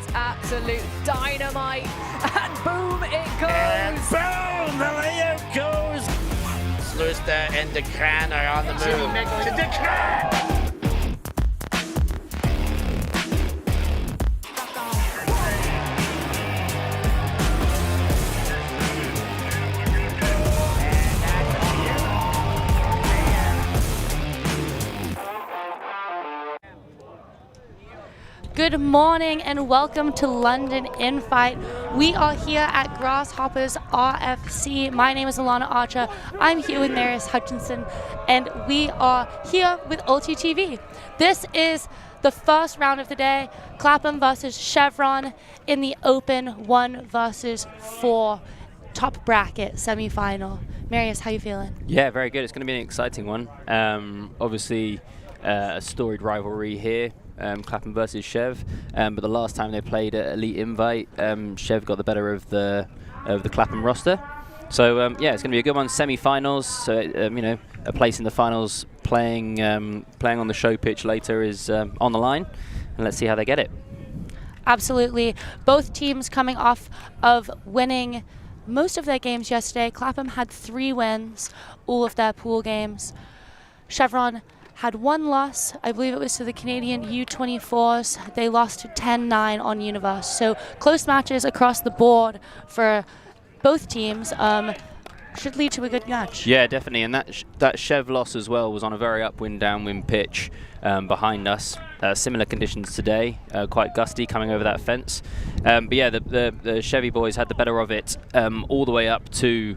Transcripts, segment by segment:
is absolute dynamite. And boom, it goes. And boom, the layout goes. Sluster and the Kran are on the move. To the Kran! Good morning and welcome to London Infight. We are here at Grasshoppers RFC. My name is Alana Archer. I'm here with Marius Hutchinson and we are here with ulti.TV. This is the first round of the day. Clapham versus Chevron in the open 1 versus 4 top bracket semi-final. Marius, how you feeling? Yeah, very good. It's going to be an exciting one. Obviously, a storied rivalry here. Clapham versus Chev, but the last time they played at Elite Invite, Chev got the better of the Clapham roster. So yeah, it's going to be a good one. Semi-finals, so you know, a place in the finals, playing on the show pitch later is on the line, and let's see how they get it. Absolutely, both teams coming off of winning most of their games yesterday. Clapham had 3 wins, all of their pool games. Chevron had 1 loss. I believe it was to the Canadian U24s. They lost 10-9 on Universe. So close matches across the board for both teams. Should lead to a good match. Yeah, definitely. And that Chev loss as well was on a very upwind, downwind pitch behind us. Similar conditions today, quite gusty coming over that fence. But yeah, the Chevy boys had the better of it all the way up to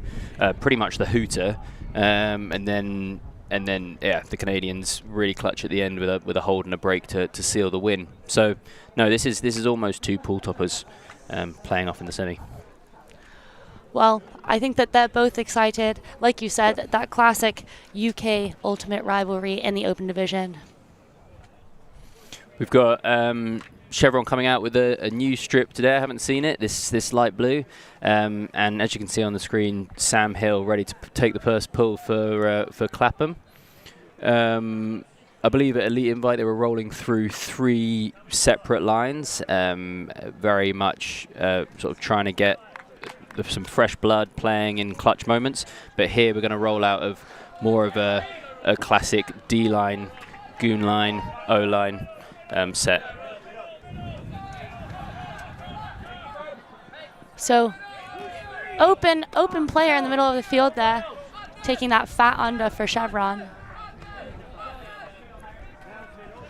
pretty much the hooter, and then, yeah, the Canadians really clutch at the end with a hold and a break to seal the win. So, no, this is almost 2 pool toppers playing off in the semi. Well, I think that they're both excited. Like you said, that classic UK ultimate rivalry in the open division. We've got Chevron coming out with a new strip today. I haven't seen it. This light blue, and as you can see on the screen, Sam Hill ready to take the first pull for Clapham. I believe at Elite Invite they were rolling through 3 separate lines, very much sort of trying to get some fresh blood playing in clutch moments. But here we're going to roll out of more of a classic D line, goon line, O line set. So, open player in the middle of the field there, taking that fat under for Chevron.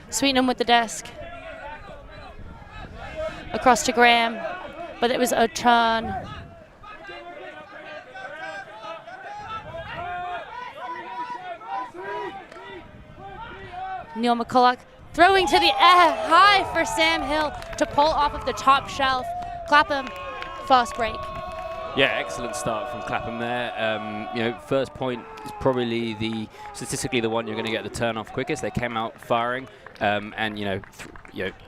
Sweeten him with the disc. Across to Graham, but it was a turn. Neil McCulloch throwing to the air, high for Sam Hill to pull off of the top shelf. Clapham, fast break. Yeah, excellent start from Clapham there. You know, first point is probably statistically the one you're going to get the turn off quickest. They came out firing, and you know,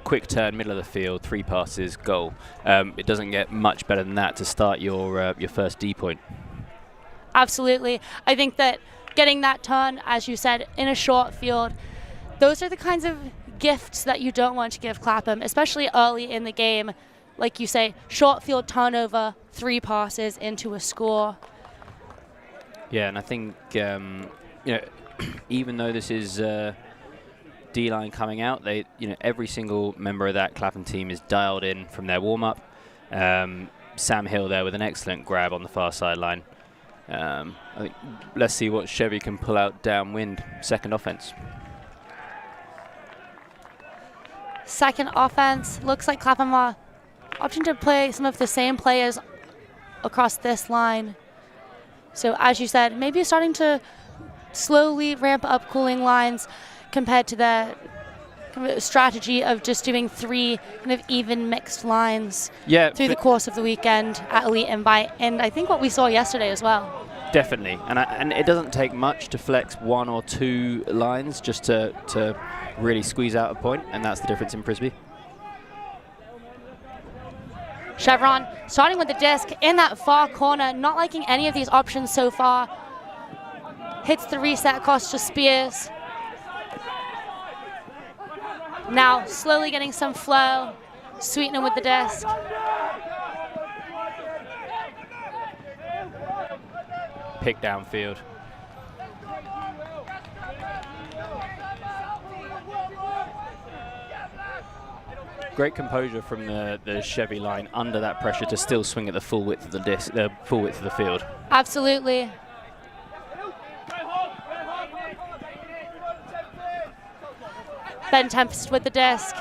quick turn, middle of the field, 3 passes, goal. It doesn't get much better than that to start your first D point. Absolutely, I think that getting that turn, as you said, in a short field, those are the kinds of gifts that you don't want to give Clapham, especially early in the game. Like you say, short field turnover, 3 passes into a score. Yeah, and I think you know, even though this is D-line coming out, every single member of that Clapham team is dialed in from their warm-up. Sam Hill there with an excellent grab on the far sideline. I think let's see what Chevy can pull out downwind. Second offense. Second offense, looks like Clapham are opting to play some of the same players across this line. So as you said, maybe starting to slowly ramp up cooling lines compared to the kind of strategy of just doing 3 kind of even mixed lines through the course of the weekend at Elite Invite, and I think what we saw yesterday as well. Definitely, and it doesn't take much to flex 1 or 2 lines just to really squeeze out a point, and that's the difference in Frisbee. Chevron starting with the disc in that far corner, not liking any of these options so far. Hits the reset cost to Spears. Now slowly getting some flow. Sweeten with the disc. Pick downfield. Great composure from the Chevy line under that pressure to still swing at the full width of the disc, the full width of the field. Absolutely. Ben Tempest with the disc.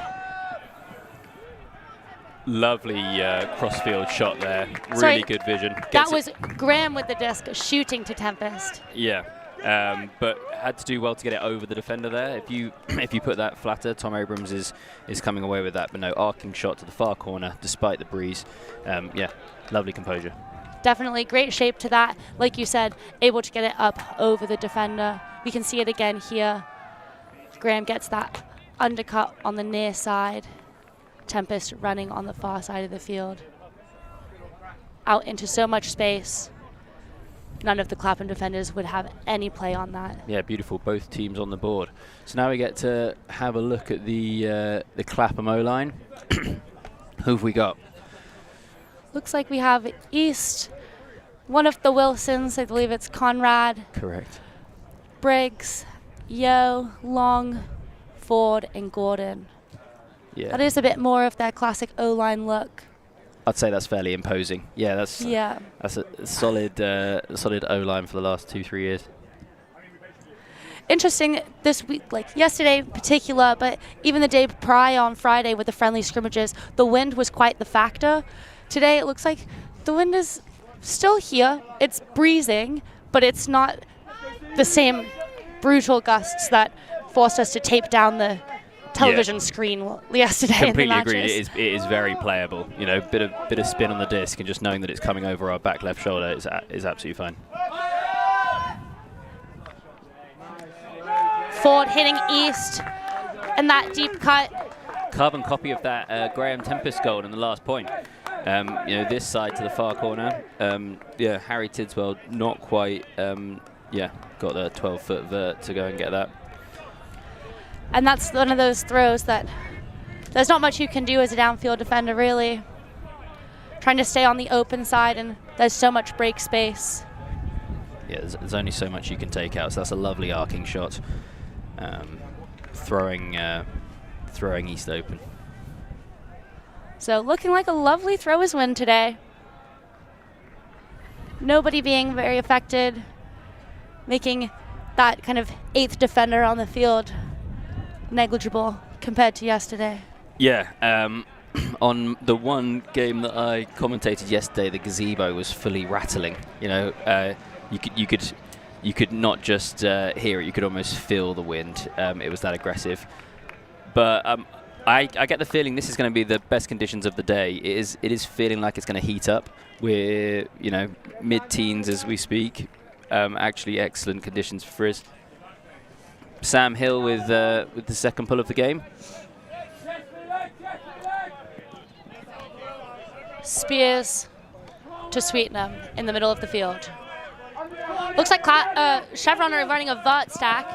Lovely cross-field shot there. Really good vision. That was Graham with the disc shooting to Tempest. Yeah. But had to do well to get it over the defender there. If you put that flatter, Tom Abrams is coming away with that. But no, arcing shot to the far corner despite the breeze. Yeah, lovely composure. Definitely great shape to that. Like you said, able to get it up over the defender. We can see it again here. Graham gets that undercut on the near side. Tempest running on the far side of the field. Out into so much space. None of the Clapham defenders would have any play on that. Yeah, beautiful. Both teams on the board. So now we get to have a look at the Clapham O-line. Who have we got? Looks like we have East, one of the Wilsons, I believe it's Conrad. Correct. Briggs, Yo, Long, Ford, and Gordon. Yeah. That is a bit more of their classic O-line look. I'd say that's fairly imposing. Yeah, that's a solid O-line for the last 2-3 years. Interesting this week, like yesterday in particular, but even the day prior on Friday with the friendly scrimmages, the wind was quite the factor. Today it looks like the wind is still here. It's breezing, but it's not the same brutal gusts that forced us to tape down the television screen yesterday. Completely in the agreed. matches. It is very playable. You know, bit of spin on the disc, and just knowing that it's coming over our back left shoulder is absolutely fine. Ford hitting East, and that deep cut. Carbon copy of that Graham Tempest goal in the last point. You know, this side to the far corner. Yeah, Harry Tidswell not quite. Yeah, got the 12-foot vert to go and get that. And that's one of those throws that there's not much you can do as a downfield defender, really. Trying to stay on the open side, and there's so much break space. Yeah, there's only so much you can take out, so that's a lovely arcing shot. Throwing East open. So looking like a lovely throwers win today. Nobody being very affected, making that kind of 8th defender on the field negligible compared to yesterday. Yeah, on the one game that I commentated yesterday, the gazebo was fully rattling. You know, you could not just hear it; you could almost feel the wind. It was that aggressive. But I get the feeling this is going to be the best conditions of the day. It is feeling like it's going to heat up. We're mid-teens as we speak. Actually, excellent conditions for Frizz. Sam Hill with the second pull of the game. Spears to Sweetenham in the middle of the field. Looks like Chevron are running a vert stack.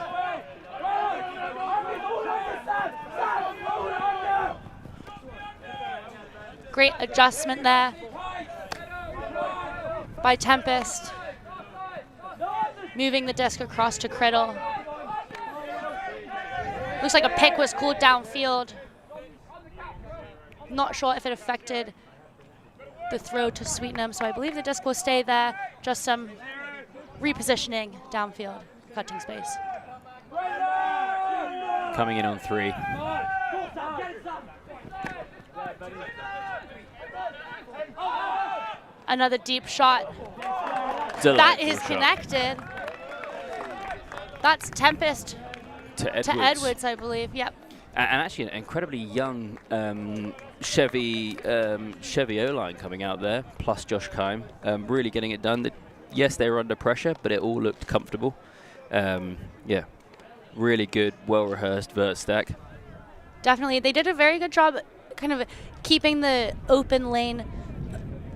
Great adjustment there by Tempest. Moving the disc across to Criddle. Looks like a pick was called downfield. Not sure if it affected the throw to Sweetenham, so I believe the disc will stay there. Just some repositioning downfield, cutting space. Coming in on 3. Another deep shot. Delightful that is shot. connected. That's Tempest to Edwards. to Edwards, I believe. Yep. And actually an incredibly young Chevy O-line coming out there, plus Josh Kime, really getting it done. Yes, they were under pressure, but it all looked comfortable. Yeah, really good, well-rehearsed vert stack. Definitely. They did a very good job kind of keeping the open lane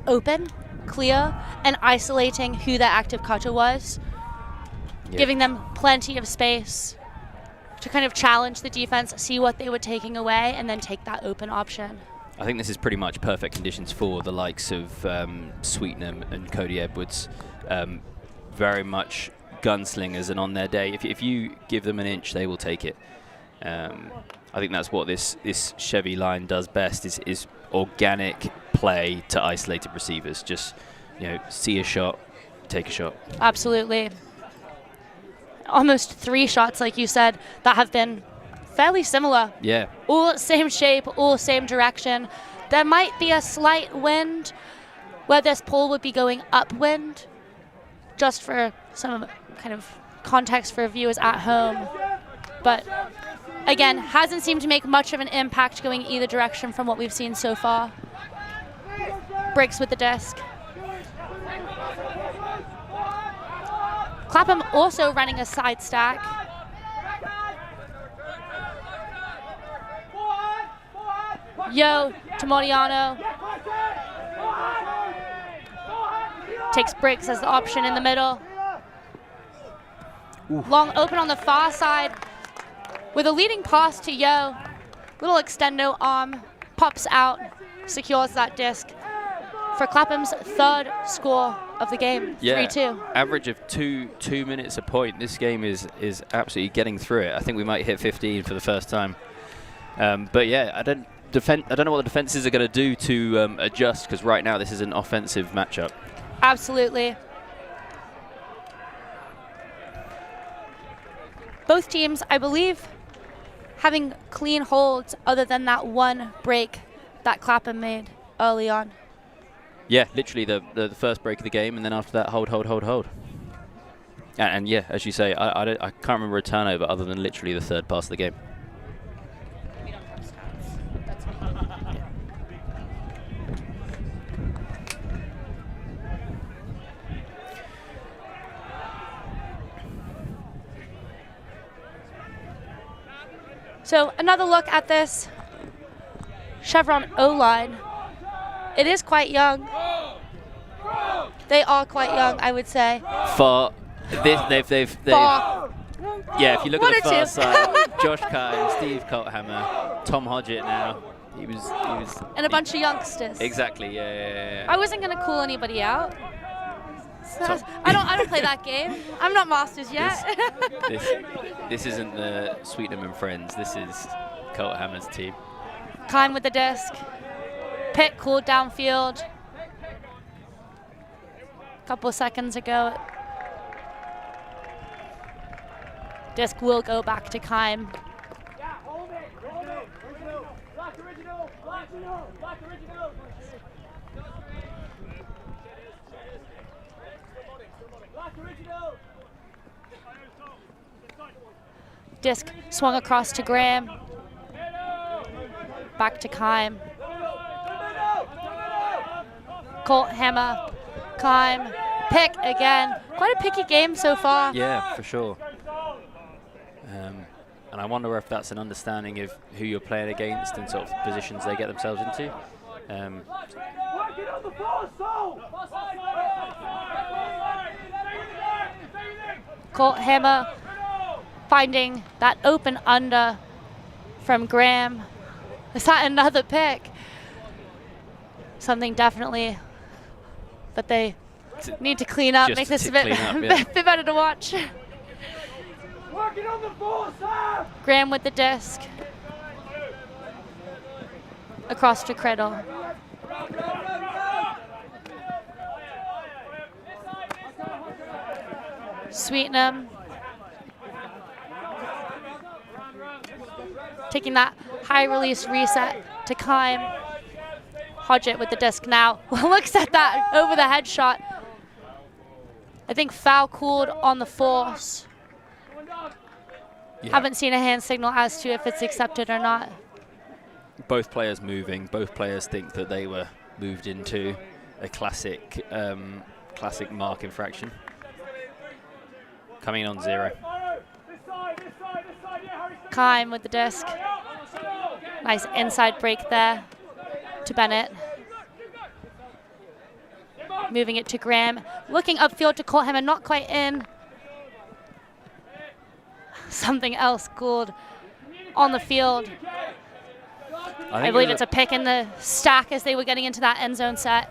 open, clear, and isolating who their active cutter was, giving them plenty of space to kind of challenge the defense, see what they were taking away, and then take that open option. I think this is pretty much perfect conditions for the likes of Sweetnam and Cody Edwards. Very much gunslingers, and on their day, if you give them an inch, they will take it. I think that's what this Chevy line does best, is organic play to isolated receivers. Just, you know, see a shot, take a shot. Absolutely. Almost 3 shots, like you said, that have been fairly similar. Yeah. All same shape, all same direction. There might be a slight wind where this pole would be going upwind, just for some kind of context for viewers at home. But again, hasn't seemed to make much of an impact going either direction from what we've seen so far. Breaks with the disc. Clapham also running a side stack. Yo to Moriano. Takes bricks as the option in the middle. Ooh. Long open on the far side with a leading pass to Yo. Little extendo arm, pops out, secures that disc for Clapham's 3rd score of the game, 3-2. Average of two minutes a point. This game is absolutely getting through it. I think we might hit 15 for the first time. But yeah, I don't know what the defenses are going to do to adjust, because right now this is an offensive matchup. Absolutely. Both teams, I believe, having clean holds other than that one break that Clapham made early on. Yeah, literally the first break of the game, and then after that, hold. And yeah, as you say, I can't remember a turnover other than literally the 3rd pass of the game. So another look at this Chevron O-line. It is quite young. They are quite young, I would say. Far. They've Far. Yeah, if you look One at the or far two. side, Josh Kine, Steve Colthammer, Tom Hodgett now. He was. And a bunch of youngsters. Exactly. Yeah. I wasn't gonna call anybody out. I don't play that game. I'm not Masters yet. This isn't the Sweetnam and Friends. This is Colthammer's team. Kine with the disc. Pick called downfield. A couple of seconds ago. Disc will go back to Kime. Disc swung across to Graham. Back to Kime. Colt Hammer. Kime. Pick again. Quite a picky game so far. Yeah, for sure. And I wonder if that's an understanding of who you're playing against and sort of positions they get themselves into. Colt Hammer finding that open under from Graham. Is that another pick? Something definitely that they need to clean up, make this a bit, bit better to watch. Graham with the disc. Across to Cradle. Sweetnam. Taking that high release reset to Kime. Hodgett with the disc now. Looks at that over the head shot. I think foul called on the force. Yeah. Haven't seen a hand signal as to if it's accepted or not. Both players moving. Both players think that they were moved into a classic mark infraction. Coming in on 0. Kime with the disc. Nice inside break there to Bennett. Moving it to Graham. Looking upfield to Coltham and not quite in. Something else called on the field. I believe it's a pick in the stack as they were getting into that end zone set.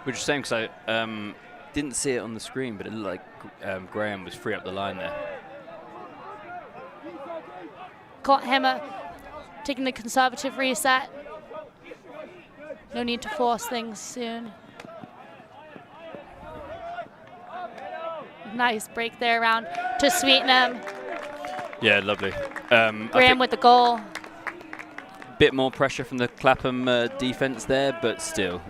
Which is a shame because I didn't see it on the screen, but it looked like Graham was free up the line there. Caught Hammer taking the conservative reset. No need to force things soon. Nice break there around to Sweetenham. Yeah, lovely. Graham with the goal. Bit more pressure from the Clapham defense there, but still,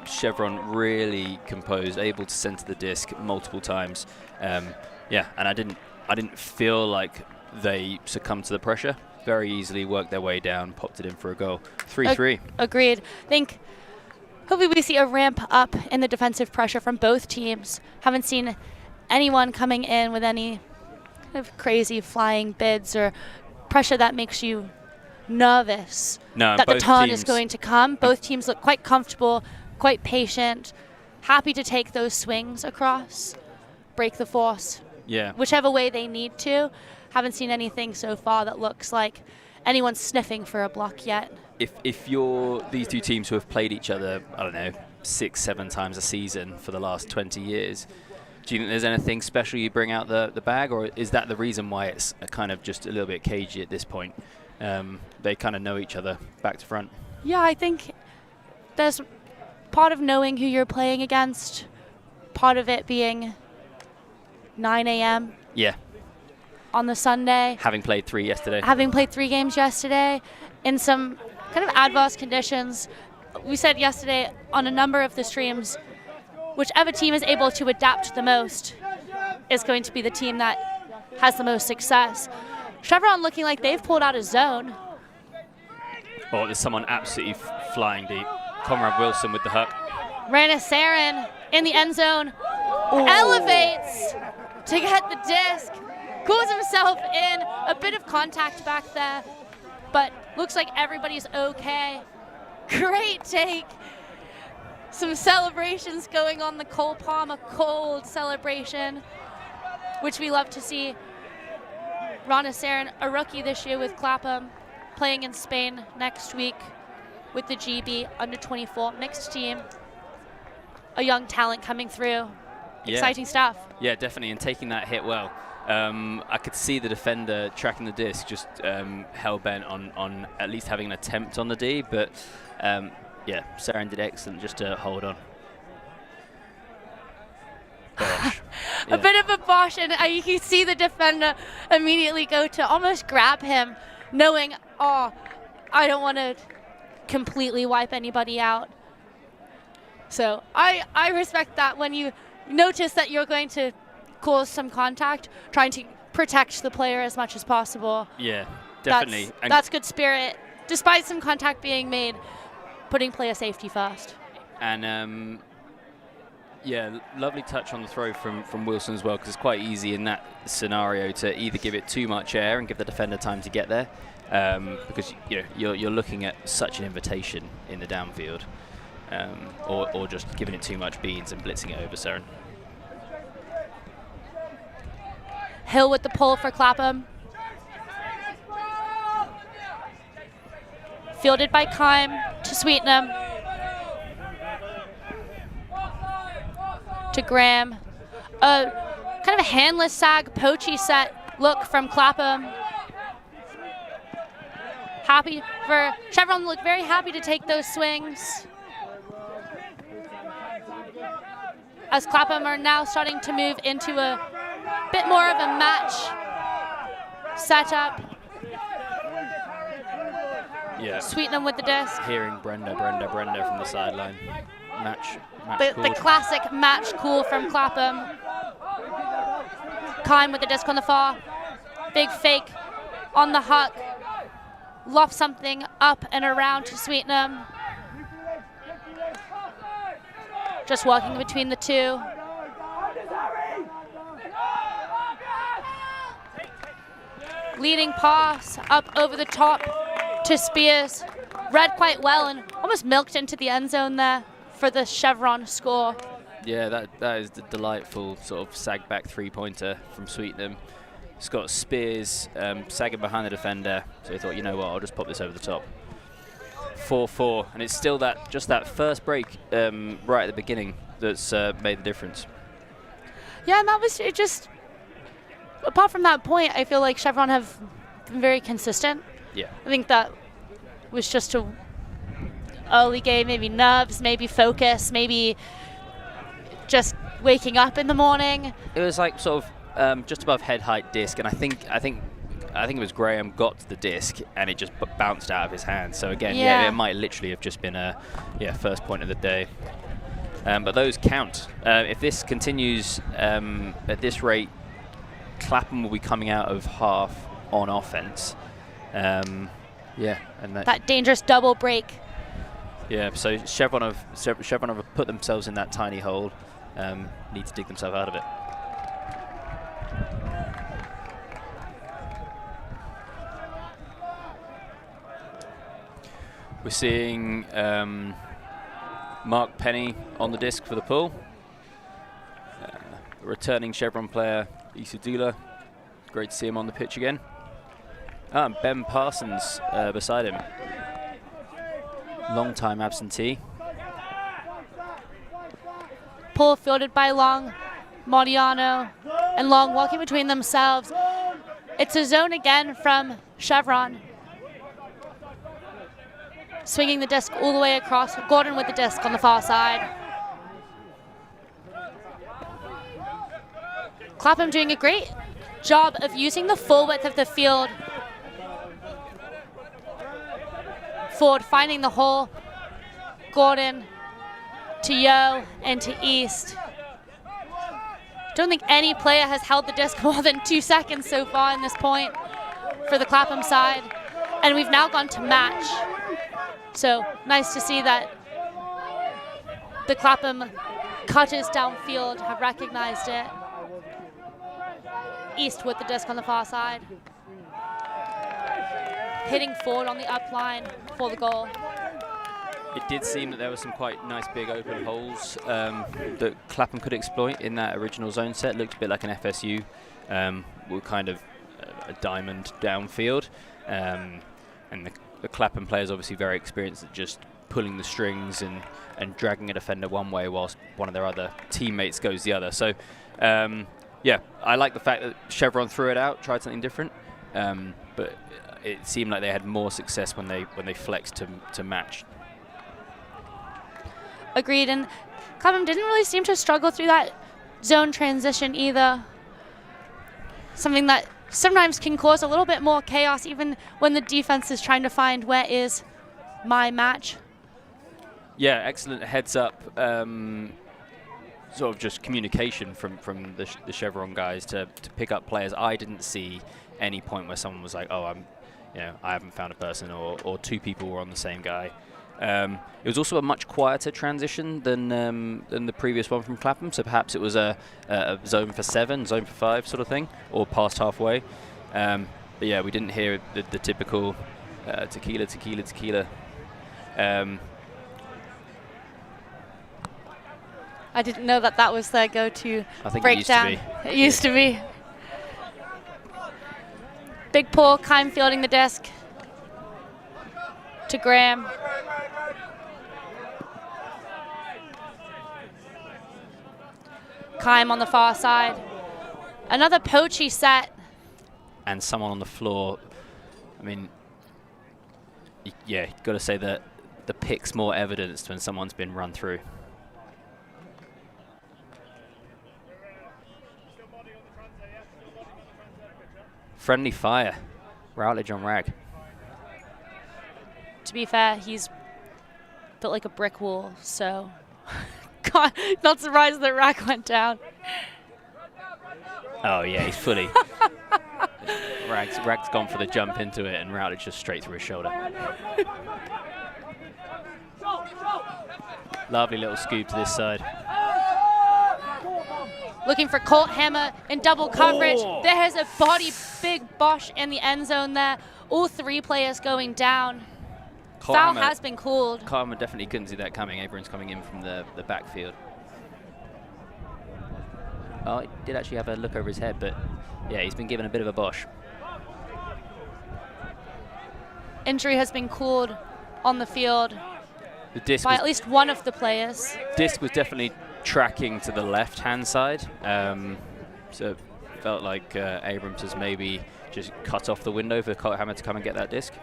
Chevron really composed, able to center the disc multiple times. Yeah, and I didn't feel like they succumbed to the pressure. Very easily worked their way down, popped it in for a goal. 3-3. Agreed. I think hopefully we see a ramp up in the defensive pressure from both teams. Haven't seen anyone coming in with any kind of crazy flying bids or pressure that makes you nervous that the turn is going to come. Both teams look quite comfortable, quite patient, happy to take those swings across, break the force, whichever way they need to. Haven't seen anything so far that looks like anyone's sniffing for a block yet. If you're these two teams who have played each other, I don't know, 6-7 times a season for the last 20 years, do you think there's anything special you bring out the bag, or is that the reason why it's kind of just a little bit cagey at this point? They kind of know each other back to front. Yeah, I think there's part of knowing who you're playing against, part of it being 9 a.m. Yeah. On the Sunday. Having played 3 yesterday. Having played 3 games yesterday in some kind of adverse conditions. We said yesterday on a number of the streams, whichever team is able to adapt the most is going to be the team that has the most success. Chevron looking like they've pulled out a zone. Oh, there's someone absolutely flying deep. Conrad Wilson with the hook. Ranasaren in the end zone. Elevates to get the disc. Cools himself in. A bit of contact back there, but looks like everybody's okay. Great take. Some celebrations going on the Cole Palmer cold celebration, which we love to see. Ranasaren, a rookie this year with Clapham, playing in Spain next week with the GB under-24 mixed team. A young talent coming through. Yeah. Exciting stuff. Yeah, definitely, and taking that hit well. I could see the defender tracking the disc, just hell-bent on at least having an attempt on the D, but yeah, Saren did excellent just to hold on. Gosh. A bit of a bosh, and you can see the defender immediately go to almost grab him, knowing, oh, I don't want to completely wipe anybody out. So I respect that when you notice that you're going to cause some contact, trying to protect the player as much as possible. Yeah, definitely. That's good spirit, despite some contact being made, putting player safety first. And yeah, lovely touch on the throw from Wilson as well, because it's quite easy in that scenario to either give it too much air and give the defender time to get there, because you're looking at such an invitation in the downfield, or just giving it too much beans and blitzing it over Saren. Hill with the pull for Clapham. Fielded by Kime to Sweetenham. To Graham. Kind of a handless sag, poachy set look from Clapham. Happy for Chevron, look very happy to take those swings. As Clapham are now starting to move into a bit more of a match setup. Yeah. Sweetenham with the disc. Hearing Brenda from the sideline. Match the classic match call from Clapham. Kime with the disc on the far. Big fake on the huck. Loft something up and around to Sweetenham. Just walking between the two. Leading pass up over the top to Spears. Read quite well and almost milked into the end zone there for the Chevron score. Yeah, that is the delightful sort of sag back 3-pointer from Sweetenham. It's got Spears sagging behind the defender, so he thought, you know what, I'll just pop this over the top. 4-4, and it's still just that first break right at the beginning that's made the difference. Yeah, and that was it. Just apart from that point, I feel like Chevron have been very consistent. Yeah. I think that was just a early game, maybe nerves, maybe focus, maybe just waking up in the morning. It was like sort of just above head height disc, and I think it was Graham got to the disc and it just bounced out of his hand. So again, yeah, it might literally have just been a first point of the day. But those count. If this continues at this rate, Clapham will be coming out of half on offense. And that dangerous double break. Yeah, so Chevron have put themselves in that tiny hole. Need to dig themselves out of it. We're seeing Mark Penny on the disc for the pull. Returning Chevron player Isudula. Great to see him on the pitch again. And Ben Parsons beside him. Long-time absentee. Pull fielded by Long, Modiano, and Long walking between themselves. It's a zone again from Chevron. Swinging the disc all the way across. Gordon with the disc on the far side. Clapham doing a great job of using the full width of the field. Ford finding the hole. Gordon to Yo and to East. Don't think any player has held the disc more than 2 seconds so far in this point for the Clapham side. And we've now gone to match. So nice to see that the Clapham cutters downfield have recognized it. East with the disc on the far side. Hitting forward on the up line for the goal. It did seem that there were some quite nice big open holes that Clapham could exploit in that original zone set. Looked a bit like an FSU with kind of a diamond downfield. And the Clapham players obviously very experienced at just pulling the strings and dragging a defender one way whilst one of their other teammates goes the other. So, yeah, I like the fact that Chevron threw it out, tried something different, but it seemed like they had more success when they flexed to match. Agreed, and Clapham didn't really seem to struggle through that zone transition either. Something that sometimes can cause a little bit more chaos even when the defense is trying to find where is my match. Yeah, excellent heads up, sort of just communication from the Chevron guys to pick up players. I didn't see any point where someone was like, oh, I haven't found a person, or two people were on the same guy. It was also a much quieter transition than the previous one from Clapham, so perhaps it was a zone for 7, zone for 5 sort of thing, or past halfway. But yeah, we didn't hear the typical tequila, tequila, tequila. I didn't know that was their go-to It breakdown. used to be. It used to be. Big pull, Kime fielding the disc to Graham. Kime on the far side. Another poachy set. And someone on the floor. I mean, yeah, you've got to say that the pick's more evidenced when someone's been run through. Friendly fire. Routledge on Rag. To be fair, he's built like a brick wall, so God, not surprised that Rag went down. Oh yeah, he's fully. Rag's gone for the jump into it, and Routledge just straight through his shoulder. Lovely little scoop to this side. Looking for Colt Hammer in double coverage. Oh. There's a big Bosch in the end zone there. All 3 players going down. Foul has been called. Carmen definitely couldn't see that coming. Abrams coming in from the backfield. Oh, he did actually have a look over his head, but yeah, he's been given a bit of a Bosch. Injury has been called on the field The disc by was, at least one of the players. disc was definitely tracking to the left-hand side. So it felt like Abrams has maybe just cut off the window for Hammer to come and get that disc.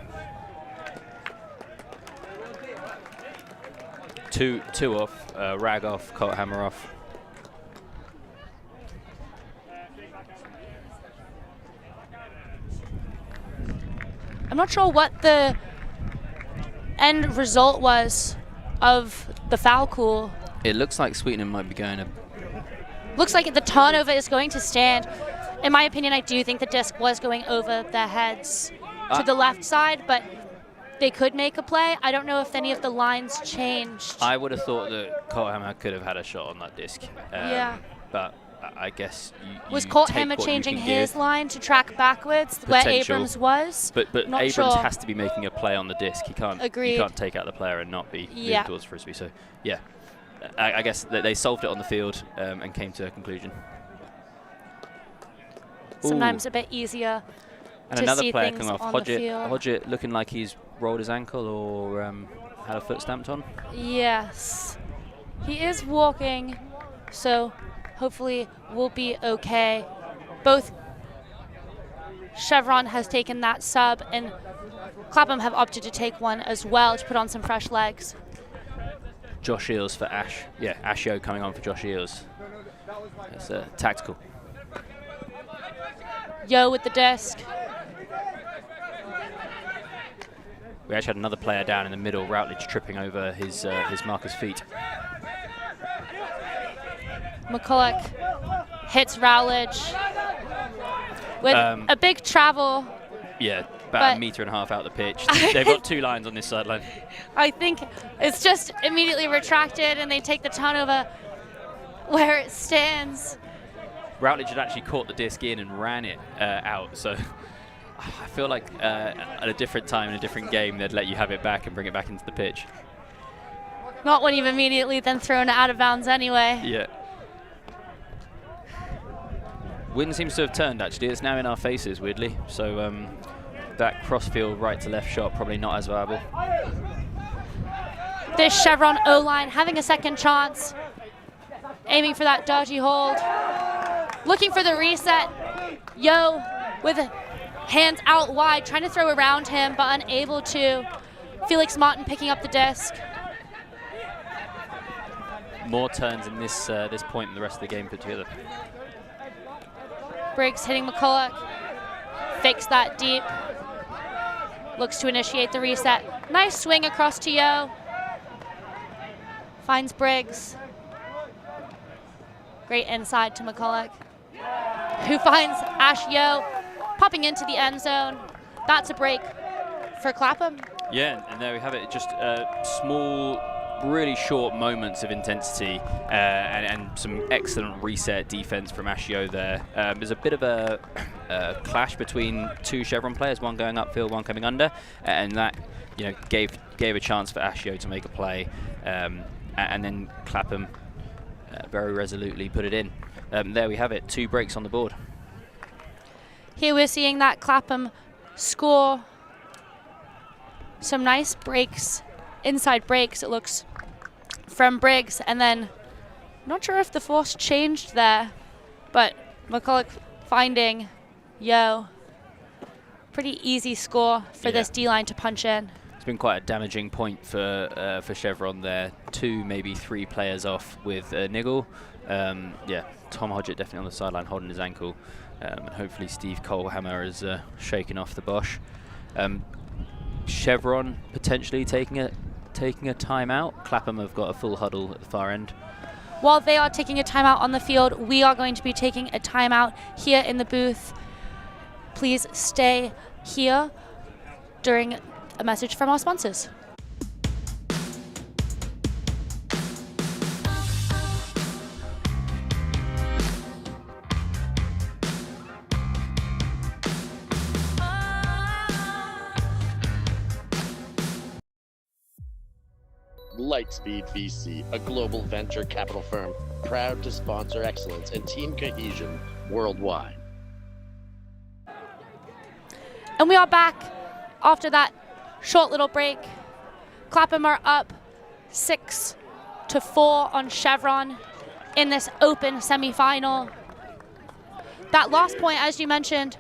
Two off, Rag off, Hammer off. I'm not sure what the end result was of the foul call. It looks like Sweetener might be going Looks like the turnover is going to stand. In my opinion, I do think the disc was going over their heads to the left side, but they could make a play. I don't know if any of the lines changed. I would have thought that Hammer could have had a shot on that disc. Yeah. But I guess Was you take Hammer what you changing can his give. line to track backwards where Potential. Abrams was? But Not Abrams sure. has to be making a play on the disc. He can't. Agreed. You can't take out the player and not be moving Yeah. towards Frisbee. So yeah, I guess they solved it on the field and came to a conclusion. Sometimes a bit easier And to another see player things coming off. on the field. Hodgett looking like he's rolled his ankle or had a foot stamped on. Yes. He is walking, so hopefully we'll be okay. Both Chevron has taken that sub and Clapham have opted to take one as well to put on some fresh legs. Josh Eels for Ash. Yeah, Ashio coming on for Josh Eels. It's tactical. Yo with the disc. We actually had another player down in the middle, Routledge tripping over his marker's feet. McCulloch hits Rowledge with a big travel. Yeah, about But- a metre and a half out the pitch. They've got two lines on this sideline. I think it's just immediately retracted and they take the turnover where it stands. Routledge had actually caught the disc in and ran it out, so I feel like at a different time in a different game they'd let you have it back and bring it back into the pitch. Not when you've immediately then thrown it out of bounds anyway. Yeah. Wind seems to have turned actually. It's now in our faces weirdly, so that crossfield right to left shot probably not as viable. This Chevron O-line having a second chance. Aiming for that dodgy hold. Looking for the reset. Yo with hands out wide, trying to throw around him, but unable to. Felix Martin picking up the disc. More turns in this point than the rest of the game put together. Briggs hitting McCulloch. Fakes that deep. Looks to initiate the reset. Nice swing across to Yo. Finds Briggs. Great inside to McCulloch, who finds Ash Yo popping into the end zone. That's a break for Clapham. Yeah, and there we have it. Just small, really short moments of intensity and some excellent reset defense from Ashio there. There's a bit of a clash between two Chevron players, one going upfield, one coming under, and that gave a chance for Ashio to make a play, and then Clapham very resolutely put it in. There we have it, 2 breaks on the board. Here we're seeing that Clapham score some nice breaks, inside breaks it looks, from Briggs, and then not sure if the force changed there, but McCulloch finding Yo. Pretty easy score for this D-line to punch in. It's been quite a damaging point for Chevron there. 2, maybe 3 players off with Niggle. Yeah, Tom Hodgett definitely on the sideline holding his ankle, and hopefully Steve Colehammer is shaking off the Bosch. Chevron potentially taking a timeout. Clapham have got a full huddle at the far end. While they are taking a timeout on the field, we are going to be taking a timeout here in the booth. Please stay here during a message from our sponsors. Lightspeed VC, a global venture capital firm, proud to sponsor excellence and team cohesion worldwide. And we are back after that short little break. Clapham are up 6-4 on Chevron in this open semi-final. That last point, as you mentioned,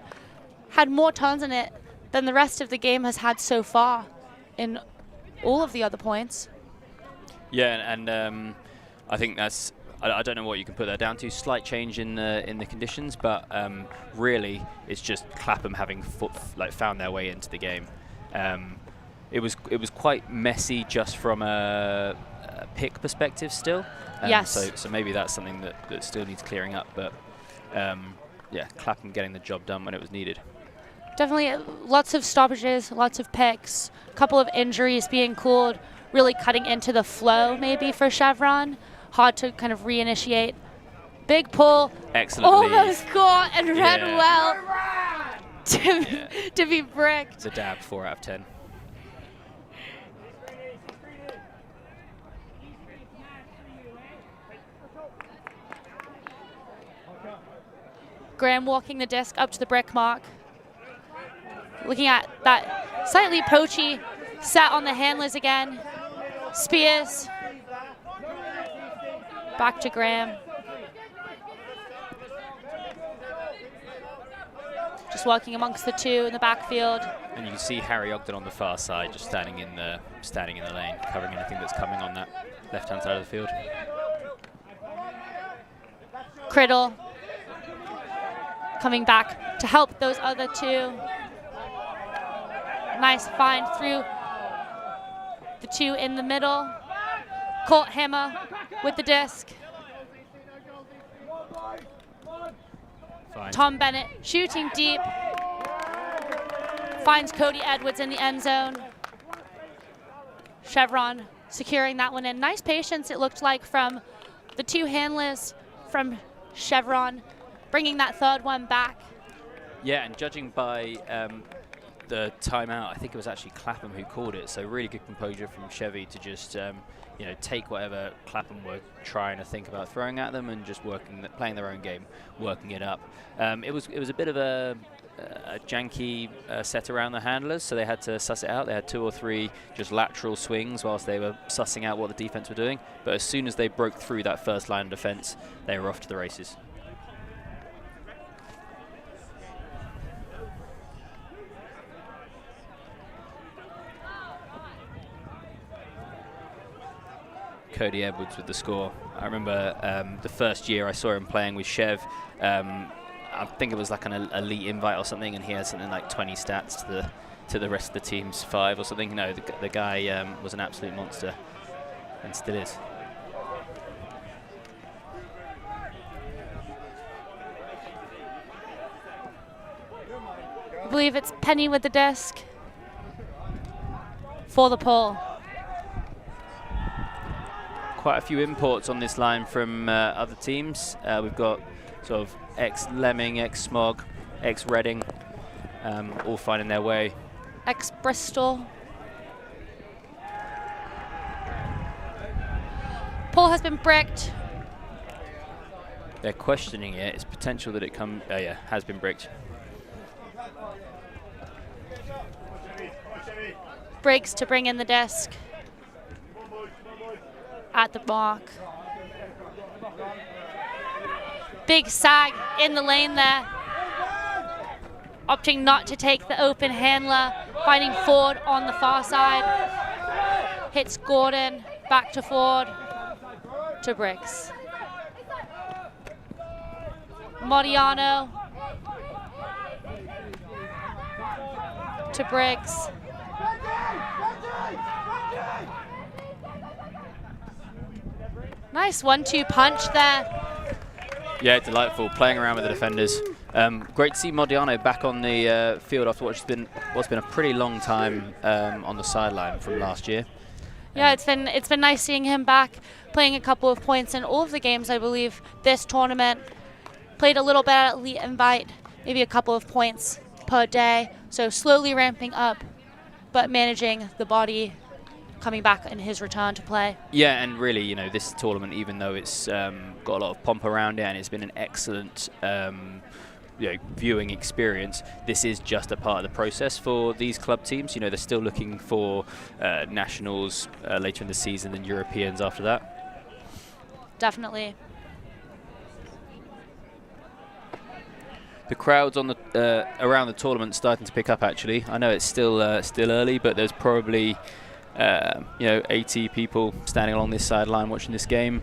had more turns in it than the rest of the game has had so far in all of the other points. Yeah, and I think that's, I don't know what you can put that down to, slight change in the conditions, but really it's just Clapham having found their way into the game. It was quite messy just from a pick perspective still. Yes. So maybe that's something that still needs clearing up, but yeah, Clapham getting the job done when it was needed. Definitely lots of stoppages, lots of picks, a couple of injuries being called, really cutting into the flow maybe for Chevron. Hard to kind of reinitiate. Big pull. Excellent almost lead. caught and read Yeah. well to be bricked. It's a dab, 4 out of 10. Graham walking the disc up to the brick mark. Looking at that slightly poachy set on the handlers again. Spears. Back to Graham. Just walking amongst the two in the backfield. And you can see Harry Ogden on the far side, just standing in the lane, covering anything that's coming on that left-hand side of the field. Criddle coming back to help those other two. Nice find through the two in the middle. Colt Hammer with the disc. Fine. Tom Bennett shooting deep. Finds Cody Edwards in the end zone. Chevron securing that one in. Nice patience, it looked like, from the two handlers from Chevron, bringing that third one back. Yeah, and judging by the timeout, I think it was actually Clapham who called it, so really good composure from Chevy to just you know, take whatever Clapham were trying to think about throwing at them and just playing their own game, working it up. It was a bit of a janky set around the handlers, so they had to suss it out. They had 2 or 3 just lateral swings whilst they were sussing out what the defense were doing, but as soon as they broke through that first line of defense, they were off to the races. Cody Edwards with the score. I remember the first year I saw him playing with Chev, I think it was like an elite invite or something, and he had something like 20 stats to the rest of the team's 5 or something. No, the guy was an absolute monster, and still is. I believe it's Penny with the disc for the pull. Quite a few imports on this line from other teams. We've got sort of ex-Lemming, ex-Smog, ex-Reading, all finding their way. Ex-Bristol. Pull has been bricked. They're questioning it. It's potential that it has been bricked. Breaks to bring in the disc. At the mark. Big sag in the lane there. Opting not to take the open handler. Finding Ford on the far side. Hits Gordon. Back to Ford. To Briggs. Modiano. To Briggs. Nice 1-2 punch there. Yeah, delightful, playing around with the defenders. Great to see Modiano back on the field after what's been a pretty long time on the sideline from last year. Yeah, it's been nice seeing him back, playing a couple of points in all of the games, I believe, this tournament. Played a little bit at Elite Invite, maybe a couple of points per day. So slowly ramping up, but managing the body, coming back in his return to play. Yeah, and really, you know, this tournament, even though it's got a lot of pomp around it and it's been an excellent viewing experience, this is just a part of the process for these club teams. They're still looking for nationals later in the season and Europeans after that. Definitely. The crowds on the around the tournament starting to pick up. Actually, I know it's still early, but there's probably 80 people standing along this sideline watching this game,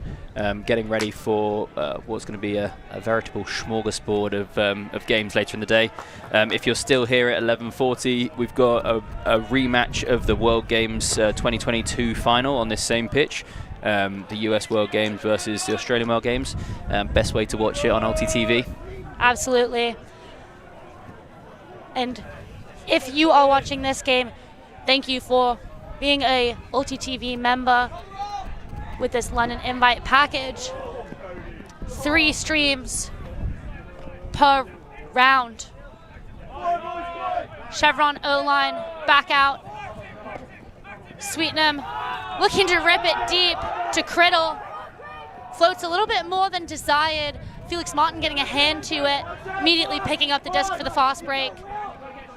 getting ready for what's going to be a veritable smorgasbord of games later in the day. If you're still here at 11:40, we've got a rematch of the World Games 2022 final on this same pitch. The US World Games versus the Australian World Games. Best way to watch it on ulti.TV. Absolutely. And if you are watching this game, thank you for being a ulti.TV member with this London invite package. 3 streams per round. Chevron O-line back out. Sweetenham looking to rip it deep to Criddle. Floats a little bit more than desired. Felix Martin getting a hand to it, immediately picking up the disc for the fast break.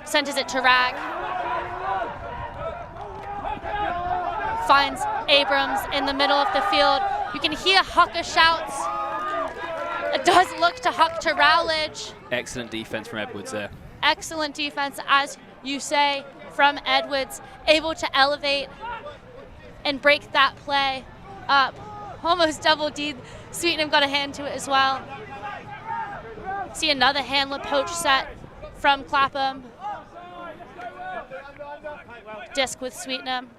Centers it to Rag. Finds Abrams in the middle of the field. You can hear Hucker shouts. It does look to Huck to Rowledge. Excellent defense from Edwards there. Excellent defense, as you say, from Edwards. Able to elevate and break that play up. Almost double D. Sweetenham got a hand to it as well. See another handler poach set from Clapham. Disc with Sweetenham.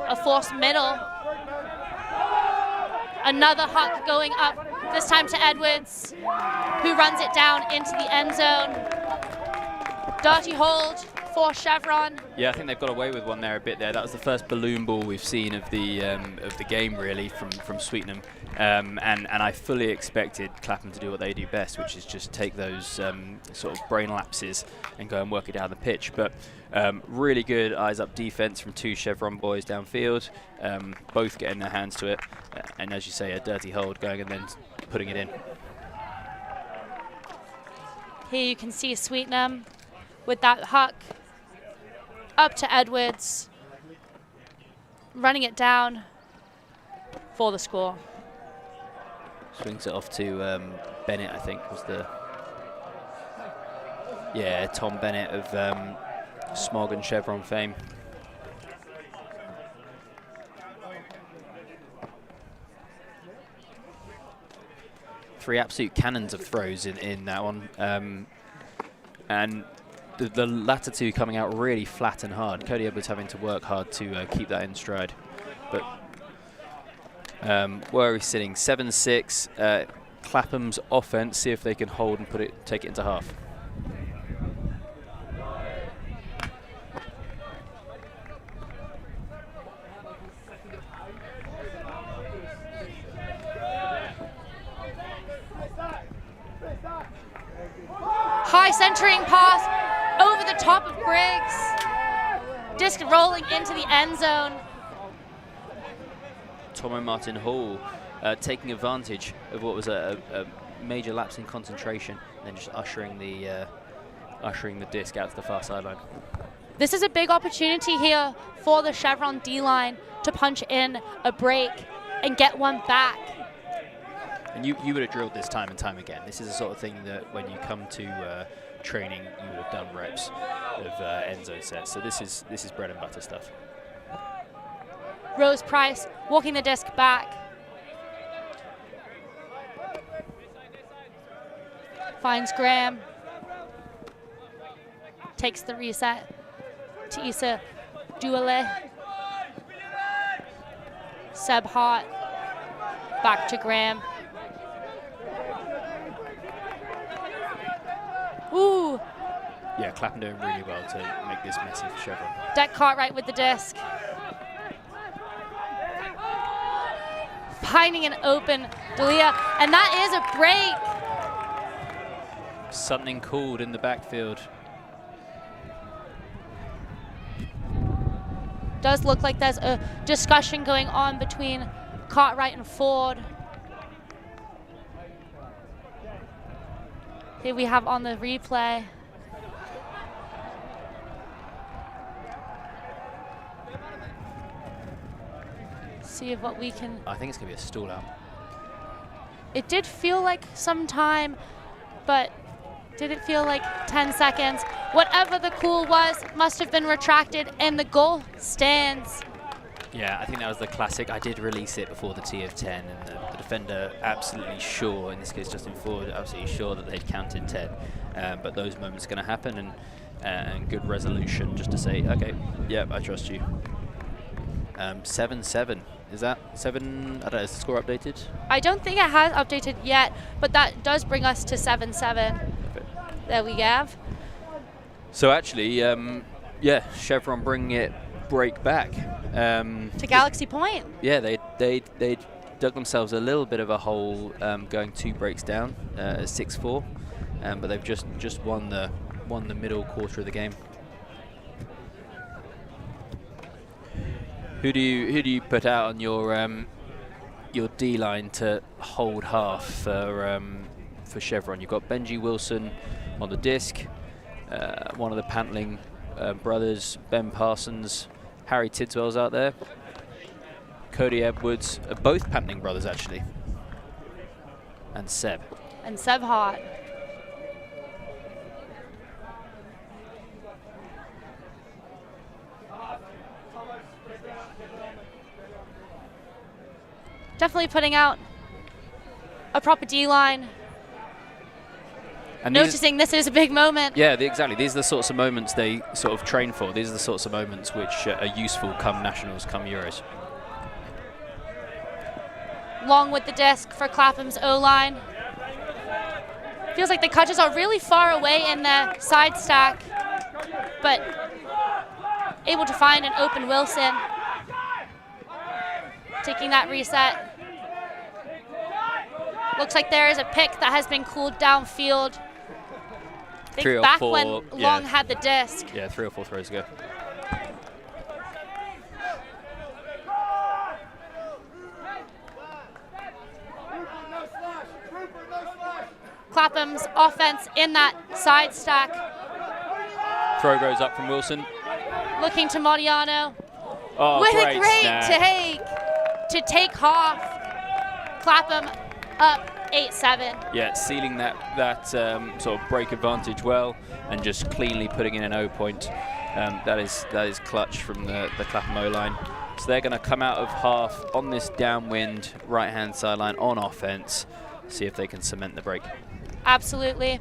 A forced middle. Another Huck going up, this time to Edwards, who runs it down into the end zone. Dirty hold for Chevron. Yeah, I think they've got away with one there a bit there. That was the first balloon ball we've seen of the game, really, from Sweetenham. And I fully expected Clapham to do what they do best, which is just take those sort of brain lapses and go and work it down the pitch. But really good eyes-up defense from 2 Chevron boys downfield, both getting their hands to it. And as you say, a dirty hold going and then putting it in. Here you can see Sweetenham with that Huck up to Edwards, running it down for the score. Swings it off to Bennett, I think, was the... Yeah, Tom Bennett of Smog and Chevron fame. Three absolute cannons of throws in that one. And the latter 2 coming out really flat and hard. Cody Edwards having to work hard to keep that in stride. But where are we sitting? 7-6. Clapham's offense. See if they can hold and take it into half. High centering pass over the top of Briggs. Disc rolling into the end zone. Tomo Martin Hall taking advantage of what was a major lapse in concentration and then just ushering the disc out to the far sideline. This is a big opportunity here for the Chevron D-line to punch in a break and get one back. And you would have drilled this time and time again. This is the sort of thing that when you come to training, you would have done reps of end zone sets. So this is bread and butter stuff. Rose Price walking the disc back. Finds Graham. Takes the reset to Issa Duale. Seb Hart. Back to Graham. Ooh. Yeah, Clapham doing really well to make this messy for Chevron. Deck Cartwright with the disc. Finding an open Dalia, and that is a break. Something called in the backfield. Does look like there's a discussion going on between Cartwright and Ford. Here we have on the replay. See what we can. I think it's going to be a stall out. It did feel like some time, but did it feel like 10 seconds? Whatever the call was, must have been retracted, and the goal stands. Yeah, I think that was the classic. I did release it before the T of 10, and the defender absolutely sure, in this case Justin Ford, absolutely sure that they'd counted 10. But those moments are going to happen, and good resolution just to say, okay, yeah, I trust you. 7-7. Is that 7? I don't know, is the score updated? I don't think it has updated yet, but that does bring us to 7-7. There we have. So actually, yeah, Chevron bringing it break back. To Galaxy Point. Yeah, they dug themselves a little bit of a hole going 2 breaks down, 6-4, but they've just won the middle quarter of the game. Who do you put out on your D line to hold half for Chevron? You've got Benji Wilson on the disc, one of the Pantling brothers, Ben Parsons, Harry Tidswell's out there, Cody Edwards, both Pantling brothers actually, and Seb. And Seb Hart. Definitely putting out a proper D-line. And noticing this is a big moment. Yeah, exactly. These are the sorts of moments they sort of train for. These are the sorts of moments which are useful come Nationals, come Euros. Long with the disc for Clapham's O-line. Feels like the Cutchers are really far away in their side stack, but able to find an open Wilson. Taking that reset. Looks like there is a pick that has been cooled downfield. I think back when Long had the disc. Yeah, 3 or 4 throws ago. Clapham's offense in that side stack. Throw goes up from Wilson. Looking to Modiano. Oh, with great a great snag. to take half. Clapham up 8-7. Yeah, sealing that sort of break advantage well, and just cleanly putting in an O point. That is clutch from the Clapham O-line. So they're going to come out of half on this downwind right-hand sideline on offense. See if they can cement the break. Absolutely.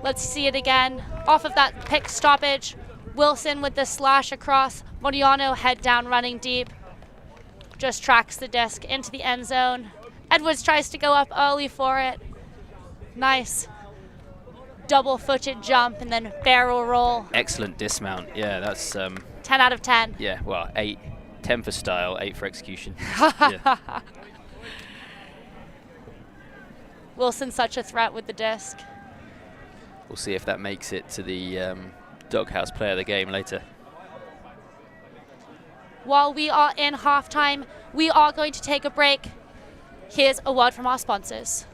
Let's see it again. Off of that pick stoppage, Wilson with the slash across. Modiano head down running deep. Just tracks the disc into the end zone. Edwards tries to go up early for it. Nice double-footed jump and then barrel roll. Excellent dismount. Yeah, that's 10 out of 10. Yeah, well, 8, 10 for style, 8 for execution. Yeah. Wilson's such a threat with the disc. We'll see if that makes it to the doghouse player of the game later. While we are in halftime, we are going to take a break. Here's a word from our sponsors.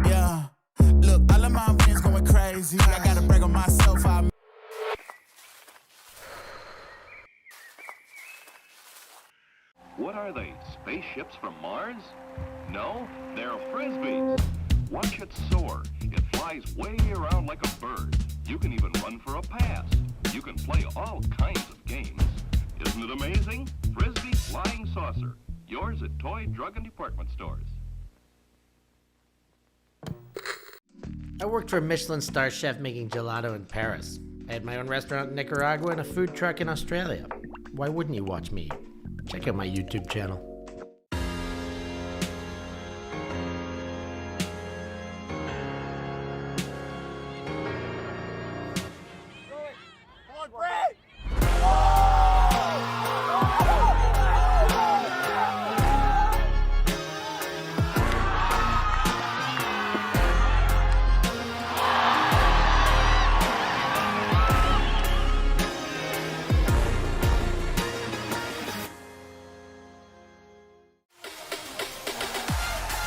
Yeah, look, all of my friends going crazy. I gotta brag on myself. What are they, spaceships from Mars? No, they're frisbees. Watch it soar. It flies way around like a bird. You can even run for a pass. You can play all kinds of games. Isn't it amazing? Frisbee Flying Saucer. Yours at toy, drug, and department stores. I worked for a Michelin star chef making gelato in Paris. I had my own restaurant in Nicaragua and a food truck in Australia. Why wouldn't you watch me? Check out my YouTube channel.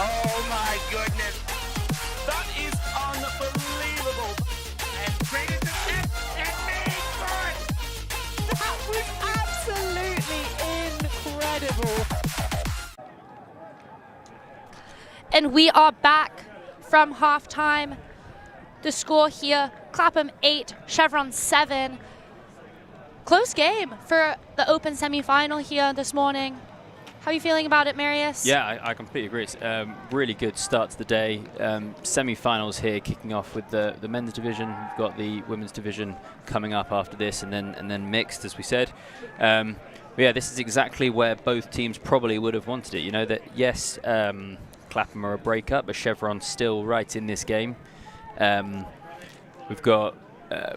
Oh my goodness. That is unbelievable. And traded the net and made good. That was absolutely incredible. And we are back from halftime. The score here, Clapham 8, Chevron 7. Close game for the Open semi-final here this morning. How are you feeling about it, Marius? Yeah, I completely agree. It's really good start to the day. Semi-finals here, kicking off with the men's division. We've got the women's division coming up after this, and then mixed, as we said. But yeah, this is exactly where both teams probably would have wanted it. You know that yes, Clapham are a breakup, but Chevron's still right in this game. We've got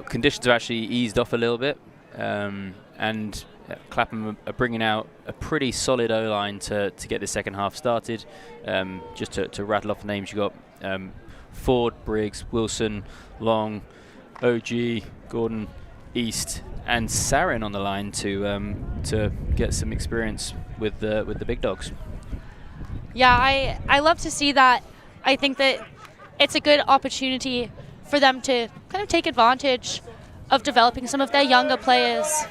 conditions have actually eased off a little bit, and Clapham are bringing out a pretty solid O-line to get the second half started. Just to rattle off the names, you got Ford, Briggs, Wilson, Long, OG, Gordon, East, and Sarin on the line to get some experience with the big dogs. Yeah, I love to see that. I think that it's a good opportunity for them to kind of take advantage of developing some of their younger players.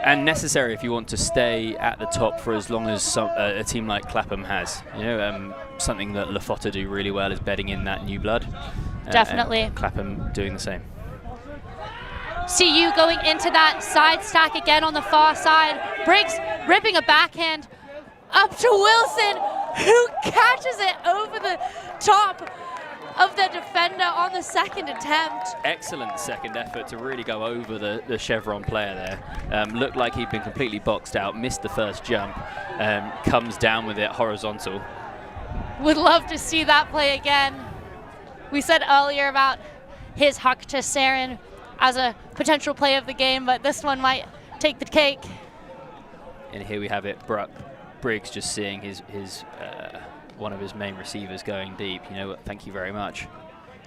And necessary if you want to stay at the top for as long as a team like Clapham has. You know, something that Lafota do really well is bedding in that new blood. Definitely. And Clapham doing the same. See you going into that side stack again on the far side. Briggs ripping a backhand up to Wilson, who catches it over the top of the defender on the second attempt. Excellent second effort to really go over the Chevron player there. Looked like he'd been completely boxed out, missed the first jump, comes down with it horizontal. Would love to see that play again. We said earlier about his huck to Sarin as a potential play of the game, but this one might take the cake. And here we have it, Briggs just seeing his one of his main receivers going deep. You know what, thank you very much.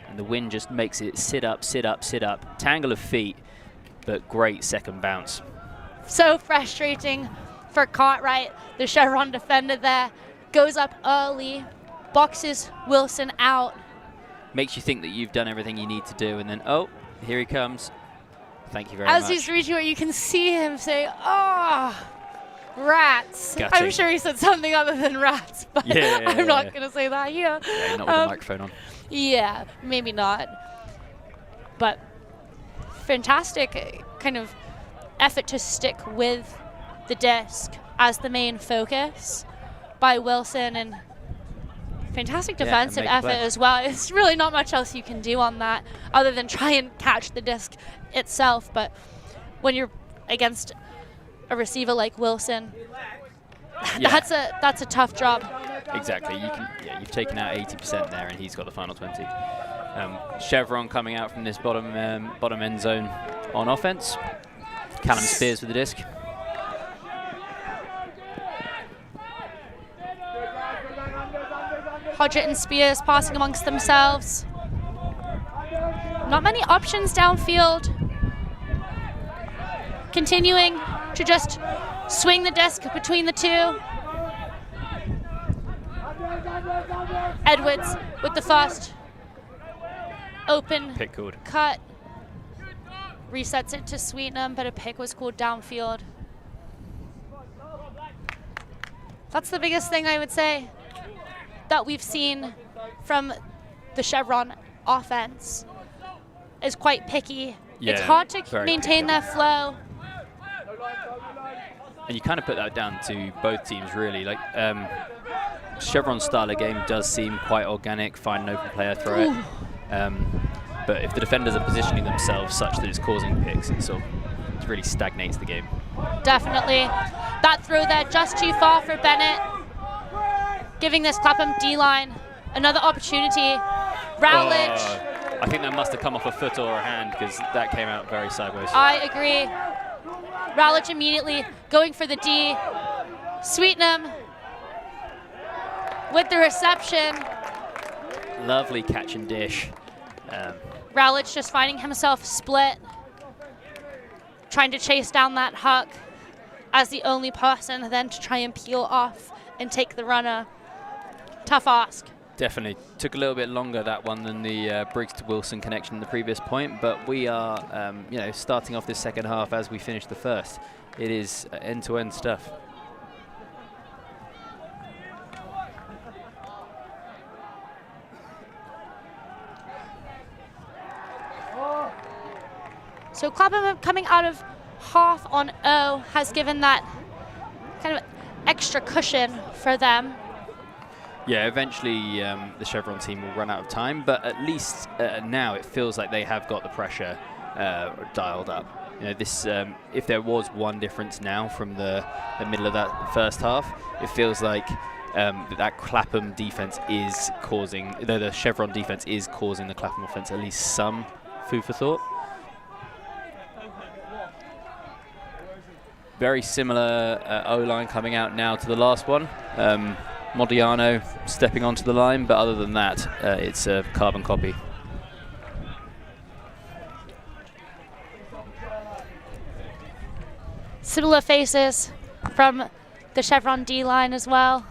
And the wind just makes it sit up, sit up, sit up. Tangle of feet, but great second bounce. So frustrating for Cartwright, the Chevron defender there. Goes up early, boxes Wilson out. Makes you think that you've done everything you need to do, and then, oh, here he comes. Thank you very much. As he's reaching it, you can see him say, oh, rats. Gutting. I'm sure he said something other than rats, but I'm not going to say that here. Yeah, not with the microphone on. Yeah, maybe not. But fantastic kind of effort to stick with the disc as the main focus by Wilson, and fantastic defensive effort as well. It's really not much else you can do on that other than try and catch the disc itself. But when you're against a receiver like Wilson, that's a tough job. Exactly. You've taken out 80% there, and he's got the final 20. Chevron coming out from this bottom end zone on offense. Callum Spears with the disc. Hodgett and Spears passing amongst themselves. Not many options downfield. Continuing to just swing the disc between the two. Edwards with the first open Pick called. cut. Resets it to Sweetnam, but a pick was called downfield. That's the biggest thing I would say that we've seen from the Chevron offense. is quite picky. Yeah, it's hard to very maintain picky. their flow. And you kind of put that down to both teams, really. Like Chevron's style of game does seem quite organic, find an open player, throw it. But if the defenders are positioning themselves such that it's causing picks, it really stagnates the game. Definitely. That throw there just too far for Bennett, giving this Clapham D-line another opportunity. Rowledge. I think that must have come off a foot or a hand because that came out very sideways. I agree. Rowledge immediately going for the D. Sweetenham with the reception. Lovely catch and dish. Rowledge just finding himself split, trying to chase down that huck as the only person then to try and peel off and take the runner. Tough ask. Definitely. Took a little bit longer, that one, than the Briggs to Wilson connection in the previous point, but we are starting off this second half as we finish the first. It is end-to-end stuff. So Clapham coming out of half on O has given that kind of extra cushion for them. Yeah, eventually the Chevron team will run out of time, but at least now it feels like they have got the pressure dialed up. You know, this if there was one difference now from the middle of that first half, it feels like that Clapham defense is causing, the Chevron defense is causing the Clapham offense at least some food for thought. Very similar O-line coming out now to the last one. Modiano stepping onto the line, but other than that, it's a carbon copy. Similar faces from the Chevron D-line as well.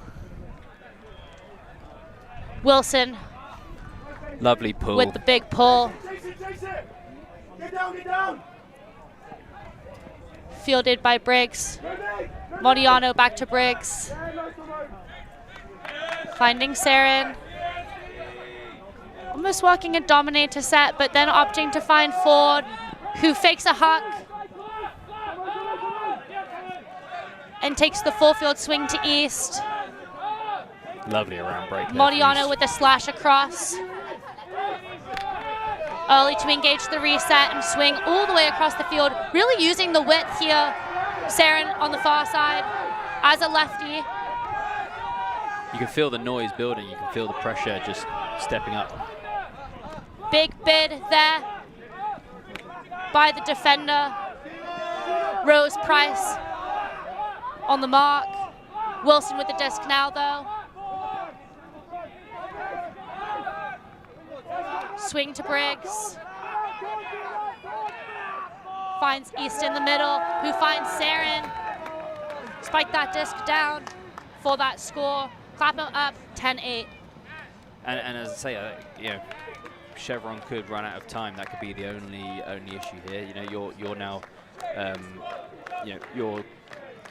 Wilson Lovely pull. with the big pull. Get down! Fielded by Briggs. Modiano back to Briggs. Finding Saren. Almost working a dominator set, but then opting to find Ford, who fakes a huck and takes the full field swing to East. Lovely around break. Modiano with the slash across. Early to engage the reset and swing all the way across the field, really using the width here. Saren on the far side as a lefty. You can feel the noise building. You can feel the pressure just stepping up. Big bid there by the defender. Rose Price on the mark. Wilson with the disc now, though. Swing to Briggs. Finds East in the middle, who finds Saren. Spike that disc down for that score. Clapham up 10-8. And as I say, Chevron could run out of time. That could be the only issue here. You know, you're now, your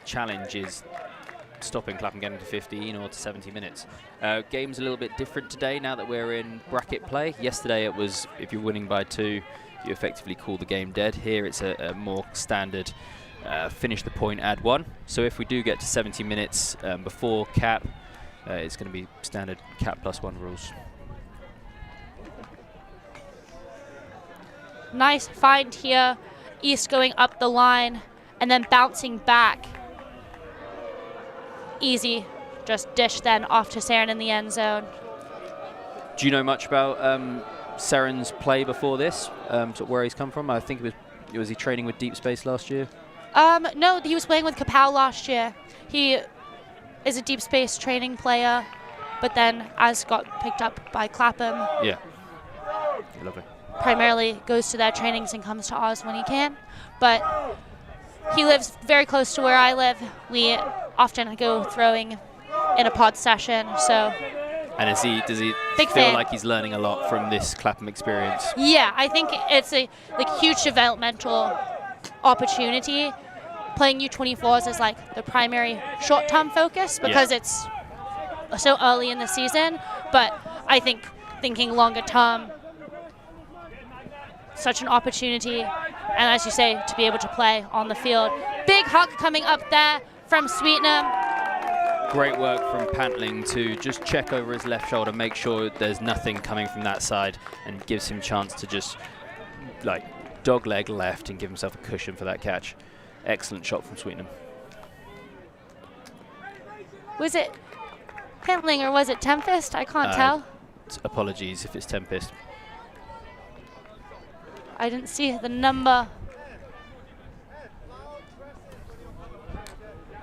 challenge is stopping Clapham getting to 15 or to 70 minutes. Game's a little bit different today now that we're in bracket play. Yesterday it was if you're winning by 2, you effectively call the game dead. Here it's a more standard finish the point, add 1. So if we do get to 70 minutes before cap, it's going to be standard cap +1 rules. Nice find here. East going up the line and then bouncing back. Easy. Just dish then off to Saren in the end zone. Do you know much about Saren's play before this? Sort of where he's come from? I think was he training with Deep Space last year? No, he was playing with Kapow last year. He is a Deep Space training player, but then as got picked up by Clapham. Yeah. Lovely. Primarily goes to their trainings and comes to ours when he can. But he lives very close to where I live. We often go throwing in a pod session, so. And does he Big feel fan. like he's learning a lot from this Clapham experience? Yeah, I think it's a huge developmental opportunity. Playing U24s is like the primary short-term focus because it's so early in the season. But I think thinking longer term, such an opportunity, and as you say, to be able to play on the field. Big hug coming up there from Sweetenham. Great work from Pantling to just check over his left shoulder, make sure there's nothing coming from that side, and gives him a chance to just like dogleg left and give himself a cushion for that catch. Excellent shot from Sweetenham. Was it Pantling or was it Tempest? I can't tell. Apologies if it's Tempest. I didn't see the number.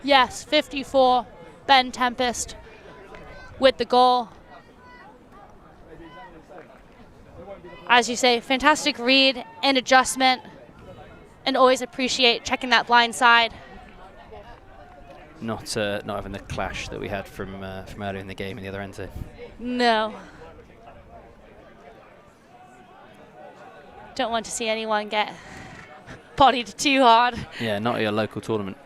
Yes, 54, Ben Tempest with the goal. As you say, fantastic read and adjustment, and always appreciate checking that blind side. Not having the clash that we had from earlier in the game in the other end. No. Don't want to see anyone get bodied too hard. Yeah, not your local tournament.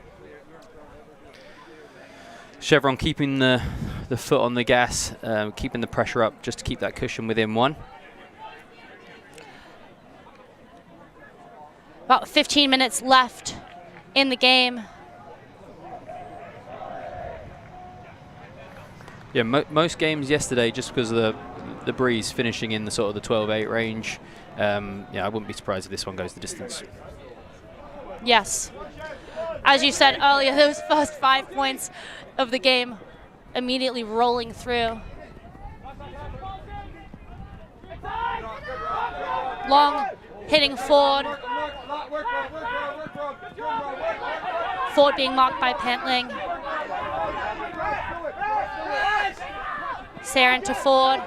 Chevron keeping the foot on the gas, keeping the pressure up just to keep that cushion within one. About 15 minutes left in the game. Yeah, most games yesterday, just because of the breeze finishing in the sort of the 12-8 range, yeah, I wouldn't be surprised if this one goes the distance. Yes. As you said earlier, those first 5 points of the game immediately rolling through. Long hitting Ford. Ford being marked by Pantling. Saren to Ford.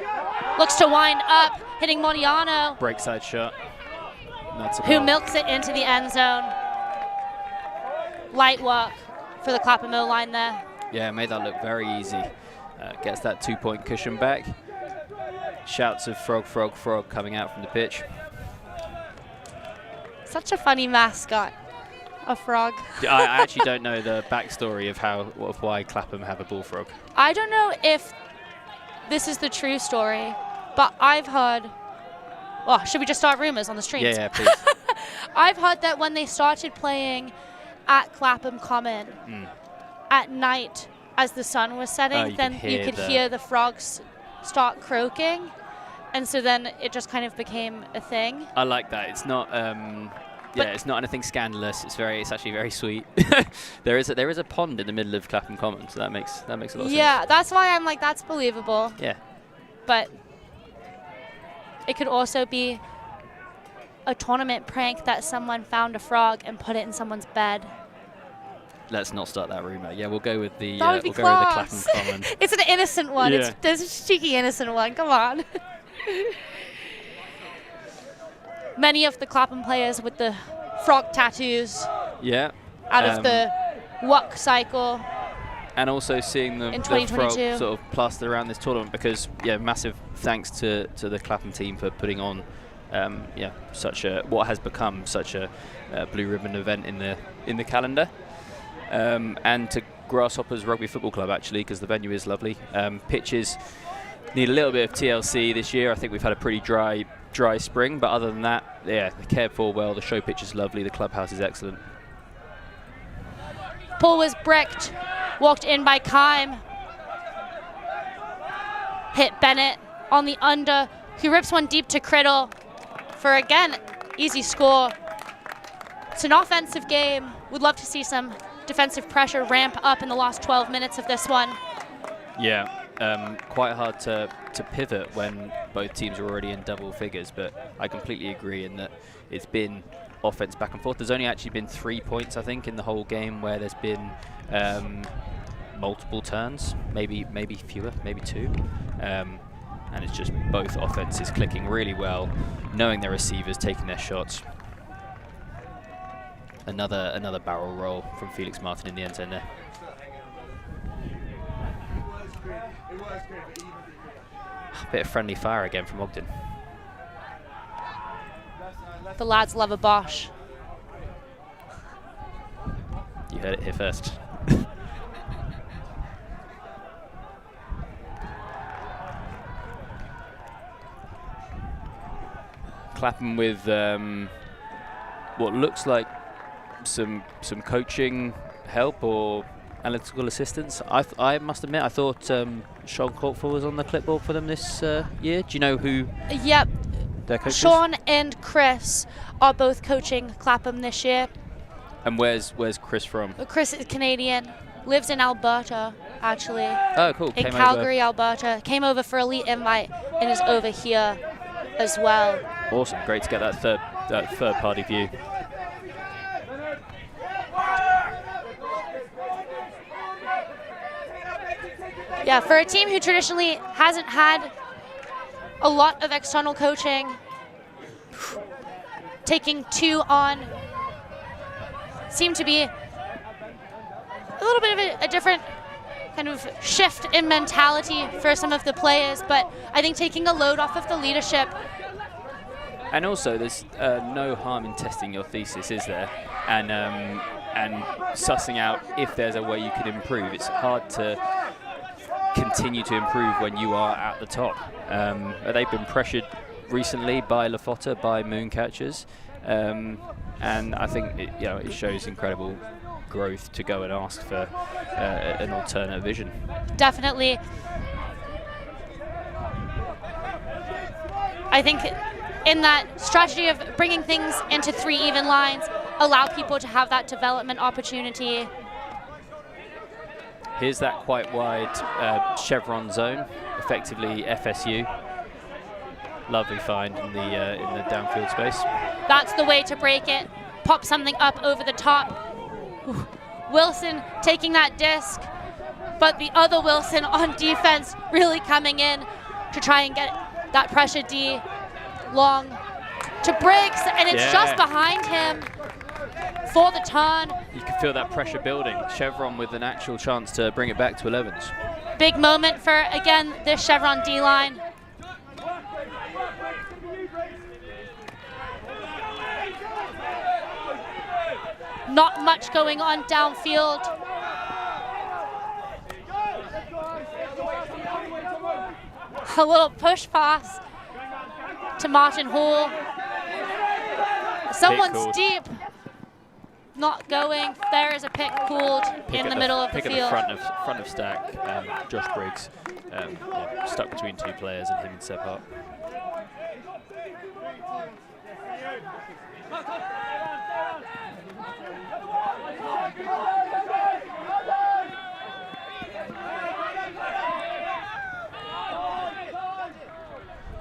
Looks to wind up, hitting Modiano, Break side shot. That's a who goal. milks it into the end zone. Light work for the Clapham O-line there. Yeah, made that look very easy. Gets that 2-point cushion back. Shouts of frog, frog, frog coming out from the pitch. Such a funny mascot, a frog. I actually don't know the backstory of why Clapham have a bullfrog. I don't know if this is the true story, but I've heard, well, should we just start rumors on the streams? Yeah, please. I've heard that when they started playing at Clapham Common at night as the sun was setting, you then could you could hear hear the frogs start croaking. And so then it just kind of became a thing. I like that. It's not, it's not anything scandalous. It's actually very sweet. there is a pond in the middle of Clapham Common, so that makes a lot of sense. Yeah, that's why I'm like, that's believable. Yeah. But it could also be a tournament prank that someone found a frog and put it in someone's bed. Let's not start that rumor. Yeah, we'll go with the That would be we'll go with the class. Clapham Common. It's an innocent one. Yeah. It's a cheeky innocent one. Come on. Many of the Clapham players with the frog tattoos Yeah. out of the WUC cycle. And also seeing the In frog 2022. sort of plastered around this tournament, because yeah, massive thanks to the Clapham team for putting on such a what has become such a blue ribbon event in the calendar, and to Grasshoppers Rugby Football Club actually, because the venue is lovely. Pitches need a little bit of TLC this year. I think we've had a pretty dry spring, but other than that, yeah, they're cared for well. The show pitch is lovely. The clubhouse is excellent. Pool was bricked, walked in by Kime. Hit Bennett on the under, who rips one deep to Criddle for, again, easy score. It's an offensive game. Would love to see some defensive pressure ramp up in the last 12 minutes of this one. Yeah, quite hard to pivot when both teams are already in double figures, but I completely agree in that it's been offense back and forth. There's only actually been 3 points, I think, in the whole game where there's been multiple turns, maybe fewer, maybe 2. And it's just both offenses clicking really well, knowing their receivers, taking their shots. Another barrel roll from Felix Martin in the end zone there. A bit of friendly fire again from Ogden. The lads love a Bosch. You heard it here first. Clapham with what looks like some coaching help or analytical assistance. I must admit, I thought Sean Corkful was on the clipboard for them this year. Do you know who? Yep. Their coaches? Sean and Chris are both coaching Clapham this year. And where's Chris from? Chris is Canadian, lives in Alberta, actually. Oh, cool. In Calgary, Alberta. Came over for Elite Invite and is over here as well. Awesome. Great to get that third party view. Yeah, for a team who traditionally hasn't had a lot of external coaching, taking 2 on seemed to be a little bit of a different kind of shift in mentality for some of the players, but I think taking a load off of the leadership. And also, there's no harm in testing your thesis, is there? And sussing out if there's a way you could improve. It's hard to continue to improve when you are at the top. They've been pressured recently by Lafota, by Mooncatchers, and I think it shows incredible growth to go and ask for an alternate vision. Definitely. I think in that strategy of bringing things into 3 even lines, allow people to have that development opportunity. Here's that quite wide Chevron zone, effectively FSU. Lovely find in the downfield space. That's the way to break it. Pop something up over the top. Wilson taking that disc, but the other Wilson on defense really coming in to try and get that pressure D long to Briggs, and it's just behind him for the turn. You can feel that pressure building. Chevron with an actual chance to bring it back to 11s. Big moment for, again, this Chevron D-line. Not much going on downfield. A little push pass to Martin Hall. Someone's deep. Not going. There is a pick called in the middle of the field. Pick at the front of stack. Josh Briggs stuck between 2 players and him and Seb Hart.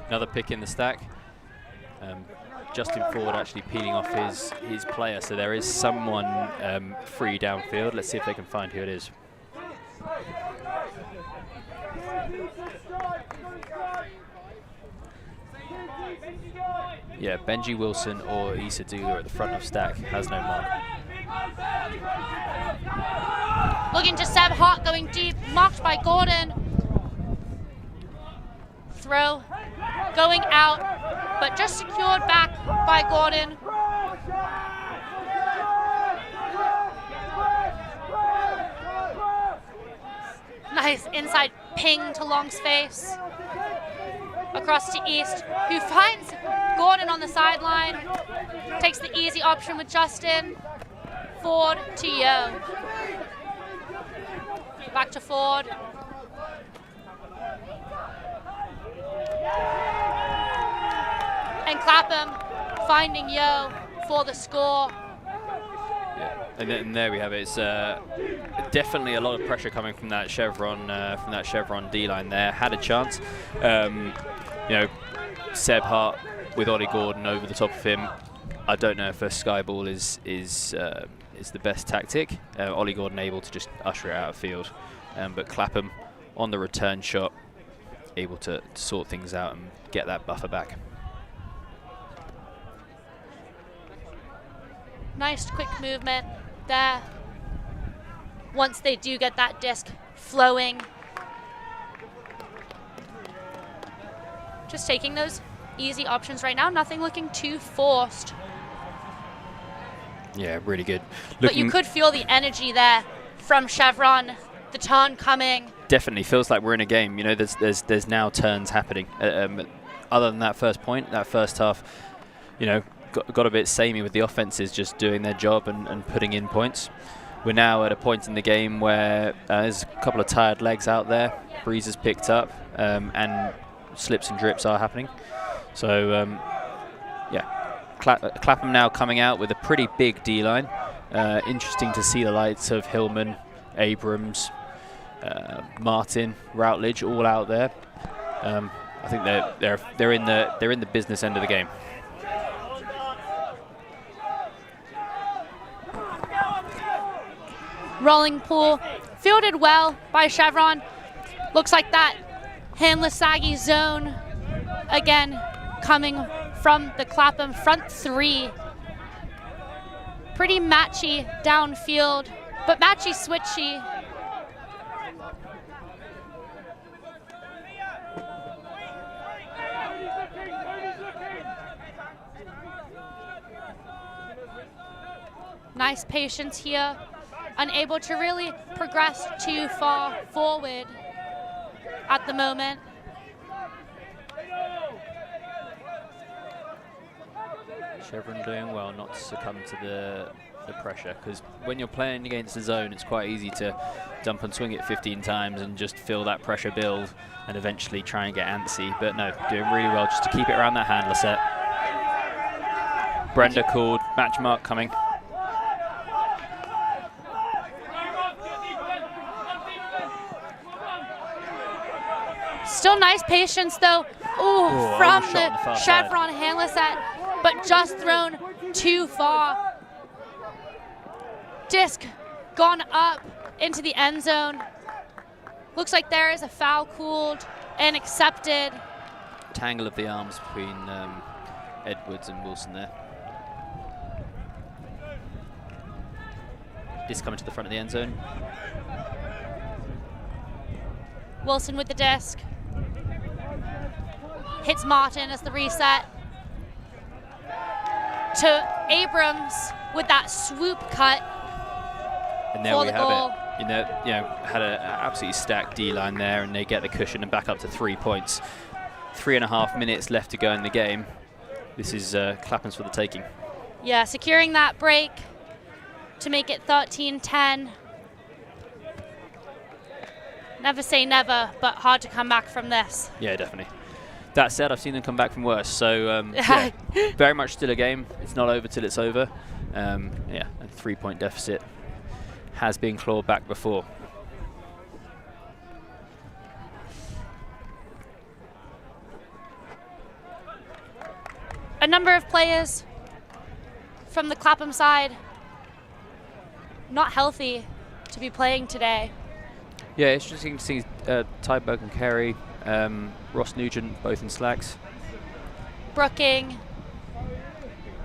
Another pick in the stack. Justin Ford actually peeling off his player, so there is someone free downfield. Let's see if they can find who it is. Yeah, Benji Wilson or Issa Dula at the front of stack, has no mark. Looking to Seb Hart going deep, marked by Gordon. Throw going out, but just secured back by Gordon. Nice inside ping to Long's face. Across to East, who finds Gordon on the sideline. Takes the easy option with Justin. Ford to Yo. Back to Ford. And Clapham finding Yo for the score. Yeah. And there we have it. It's definitely a lot of pressure coming from that Chevron D line there. Had a chance. Seb Hart with Ollie Gordon over the top of him. I don't know if a sky ball is the best tactic. Ollie Gordon able to just usher it out of field, but Clapham on the return shot able to sort things out and get that buffer back. Nice quick movement there. Once they do get that disc flowing. Just taking those easy options right now. Nothing looking too forced. Yeah, really good. But you could feel the energy there from Chevron, the turn coming. Definitely feels like we're in a game. There's now turns happening. Other than that first point, that first half, you know, got a bit samey with the offenses just doing their job and putting in points. We're now at a point in the game where there's a couple of tired legs out there. Breeze has picked up and slips and drips are happening. So, yeah, Clapham now coming out with a pretty big D-line. Interesting to see the likes of Hillman, Abrams, Martin, Routledge all out there. I think they're in the business end of the game. Rolling pool, fielded well by Chevron. Looks like that handless saggy zone again coming from the Clapham front three. Pretty matchy downfield, but matchy switchy. Nice patience here. Unable to really progress too far forward at the moment. Chevron doing well not to succumb to the pressure, because when you're playing against the zone, it's quite easy to dump and swing it 15 times and just feel that pressure build and eventually try and get antsy. But no, doing really well just to keep it around that handler set. Brenda called, match mark coming. Still nice patience though. Ooh, from the Chevron side. handler set, but just thrown too far. Disc gone up into the end zone. Looks like there is a foul called and accepted. Tangle of the arms between Edwards and Wilson there. Disc coming to the front of the end zone. Wilson with the disc. Hits Martin as the reset. To Abrams with that swoop cut. And there for we the have goal. it. You know, had an absolutely stacked D-line there, and they get the cushion and back up to 3 points. 3.5 minutes left to go in the game. This is Clapham's for the taking. Yeah, securing that break to make it 13-10. Never say never, but hard to come back from this. Yeah, definitely. That said, I've seen them come back from worse. So, yeah, very much still a game. It's not over till it's over. Yeah, a 3-point deficit has been clawed back before. A number of players from the Clapham side not healthy to be playing today. Yeah, it's interesting to see Ty Berg and Carey, Ross Nugent both in slacks. Brooking,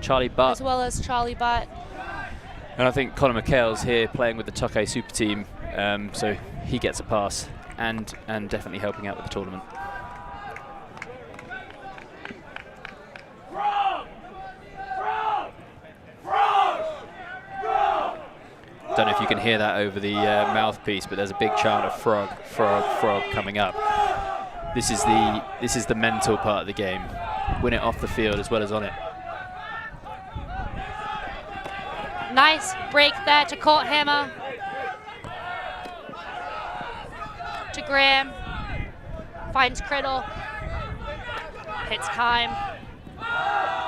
Charlie Butt. as well as Charlie Butt. And I think Connor McHale's here playing with the Tokay SuperTeam, so he gets a pass and definitely helping out with the tournament. Don't know if you can hear that over the mouthpiece, but there's a big chant of frog, frog, frog coming up. This is the mental part of the game. Win it off the field as well as on it. Nice break there to Court Hammer. To Graham. Finds Criddle. Hits Kime.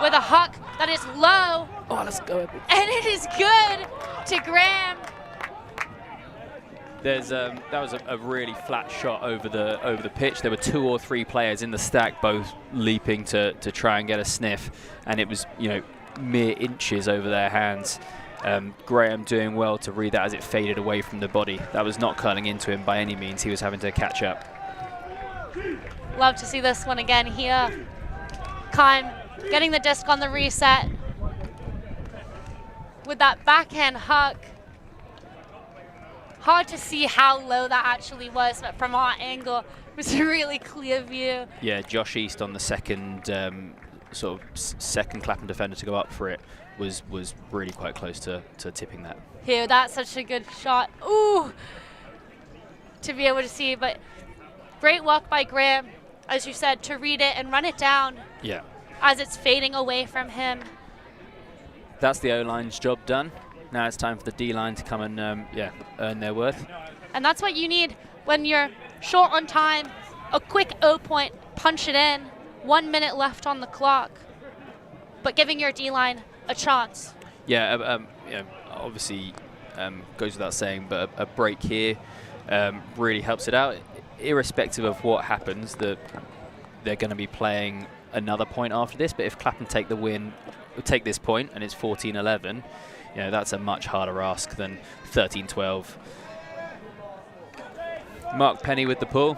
With a huck that is low. Oh, let's go. And it is good to Graham. That was a really flat shot over the pitch. There were 2 or 3 players in the stack, both leaping to try and get a sniff, and it was, you know, mere inches over their hands. Graham doing well to read that as it faded away from the body. That was not curling into him by any means. He was having to catch up. Love to see this one again here. Kime getting the disc on the reset with that backhand huck. Hard to see how low that actually was, but from our angle, it was a really clear view. Yeah, Josh East on the second second Clapham defender to go up for it was really quite close to tipping that. Here, that's such a good shot. Ooh, to be able to see, but great work by Graham, as you said, to read it and run it down. Yeah. as it's fading away from him. That's the O-line's job done. Now it's time for the D-line to come and earn their worth. And that's what you need when you're short on time. A quick O point, punch it in. 1 minute left on the clock, but giving your D-line a chance. Yeah, obviously goes without saying, but a break here really helps it out. Irrespective of what happens, they're going to be playing another point after this. But if Clapham take this point, and it's 14-11, that's a much harder ask than 13-12. Mark Penny with the pull.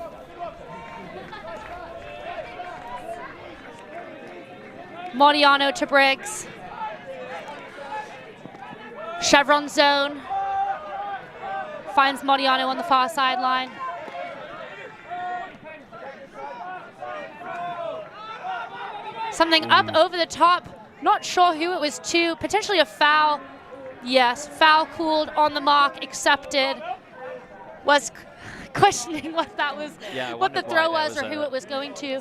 Modiano to Briggs. Chevron zone. Finds Modiano on the far sideline. Something up over the top. Not sure who it was to. Potentially a foul. Yes, foul called on the mark, accepted. Was questioning what that was, what the throw was or who it was going to.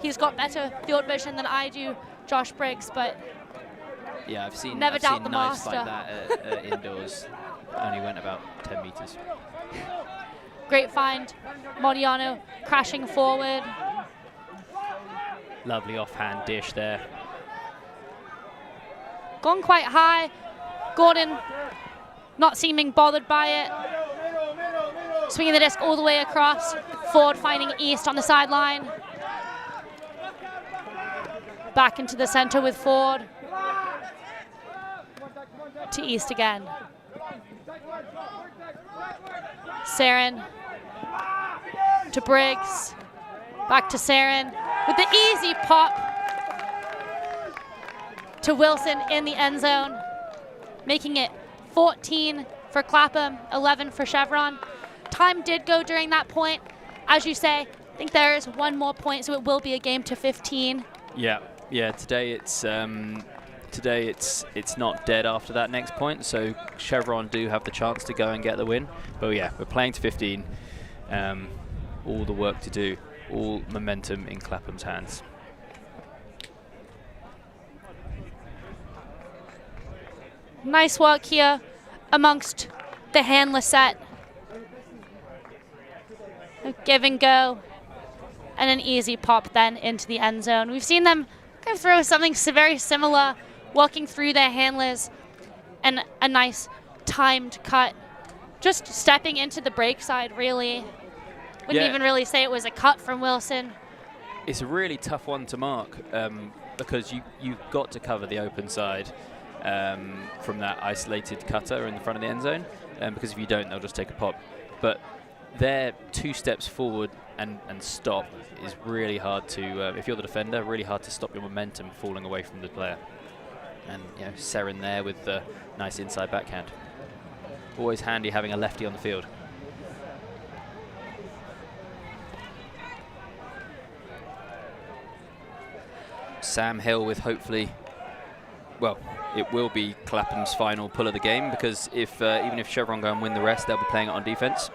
He's got better field vision than I do, Josh Briggs, but yeah, I've seen the knives master. like that at indoors. Only went about 10 meters. Great find. Modiano crashing forward. Lovely offhand dish there. Gone quite high. Gordon not seeming bothered by it. Swinging the disc all the way across. Ford finding East on the sideline. Back into the center with Ford. To East again. Saren to Briggs. Back to Saren with the easy pop to Wilson in the end zone, making it 14 for Clapham, 11 for Chevron. Time did go during that point. As you say, I think there is one more point, so it will be a game to 15. Yeah. Today it's not dead after that next point, so Chevron do have the chance to go and get the win. But yeah, we're playing to 15. All the work to do, all momentum in Clapham's hands. Nice work here amongst the handler set. A give and go, and an easy pop then into the end zone. We've seen them kind of throw something very similar, walking through their handlers, and a nice timed cut. Just stepping into the break side, really. Wouldn't even really say it was a cut from Wilson. It's a really tough one to mark because you've got to cover the open side from that isolated cutter in the front of the end zone, because if you don't, they'll just take a pop. But their 2 steps forward and stop is really hard to, if you're the defender, really hard to stop your momentum falling away from the player. And Saren there with the nice inside backhand. Always handy having a lefty on the field. Sam Hill with hopefully, well, it will be Clapham's final pull of the game, because if even if Chevron go and win the rest, they'll be playing it on defense.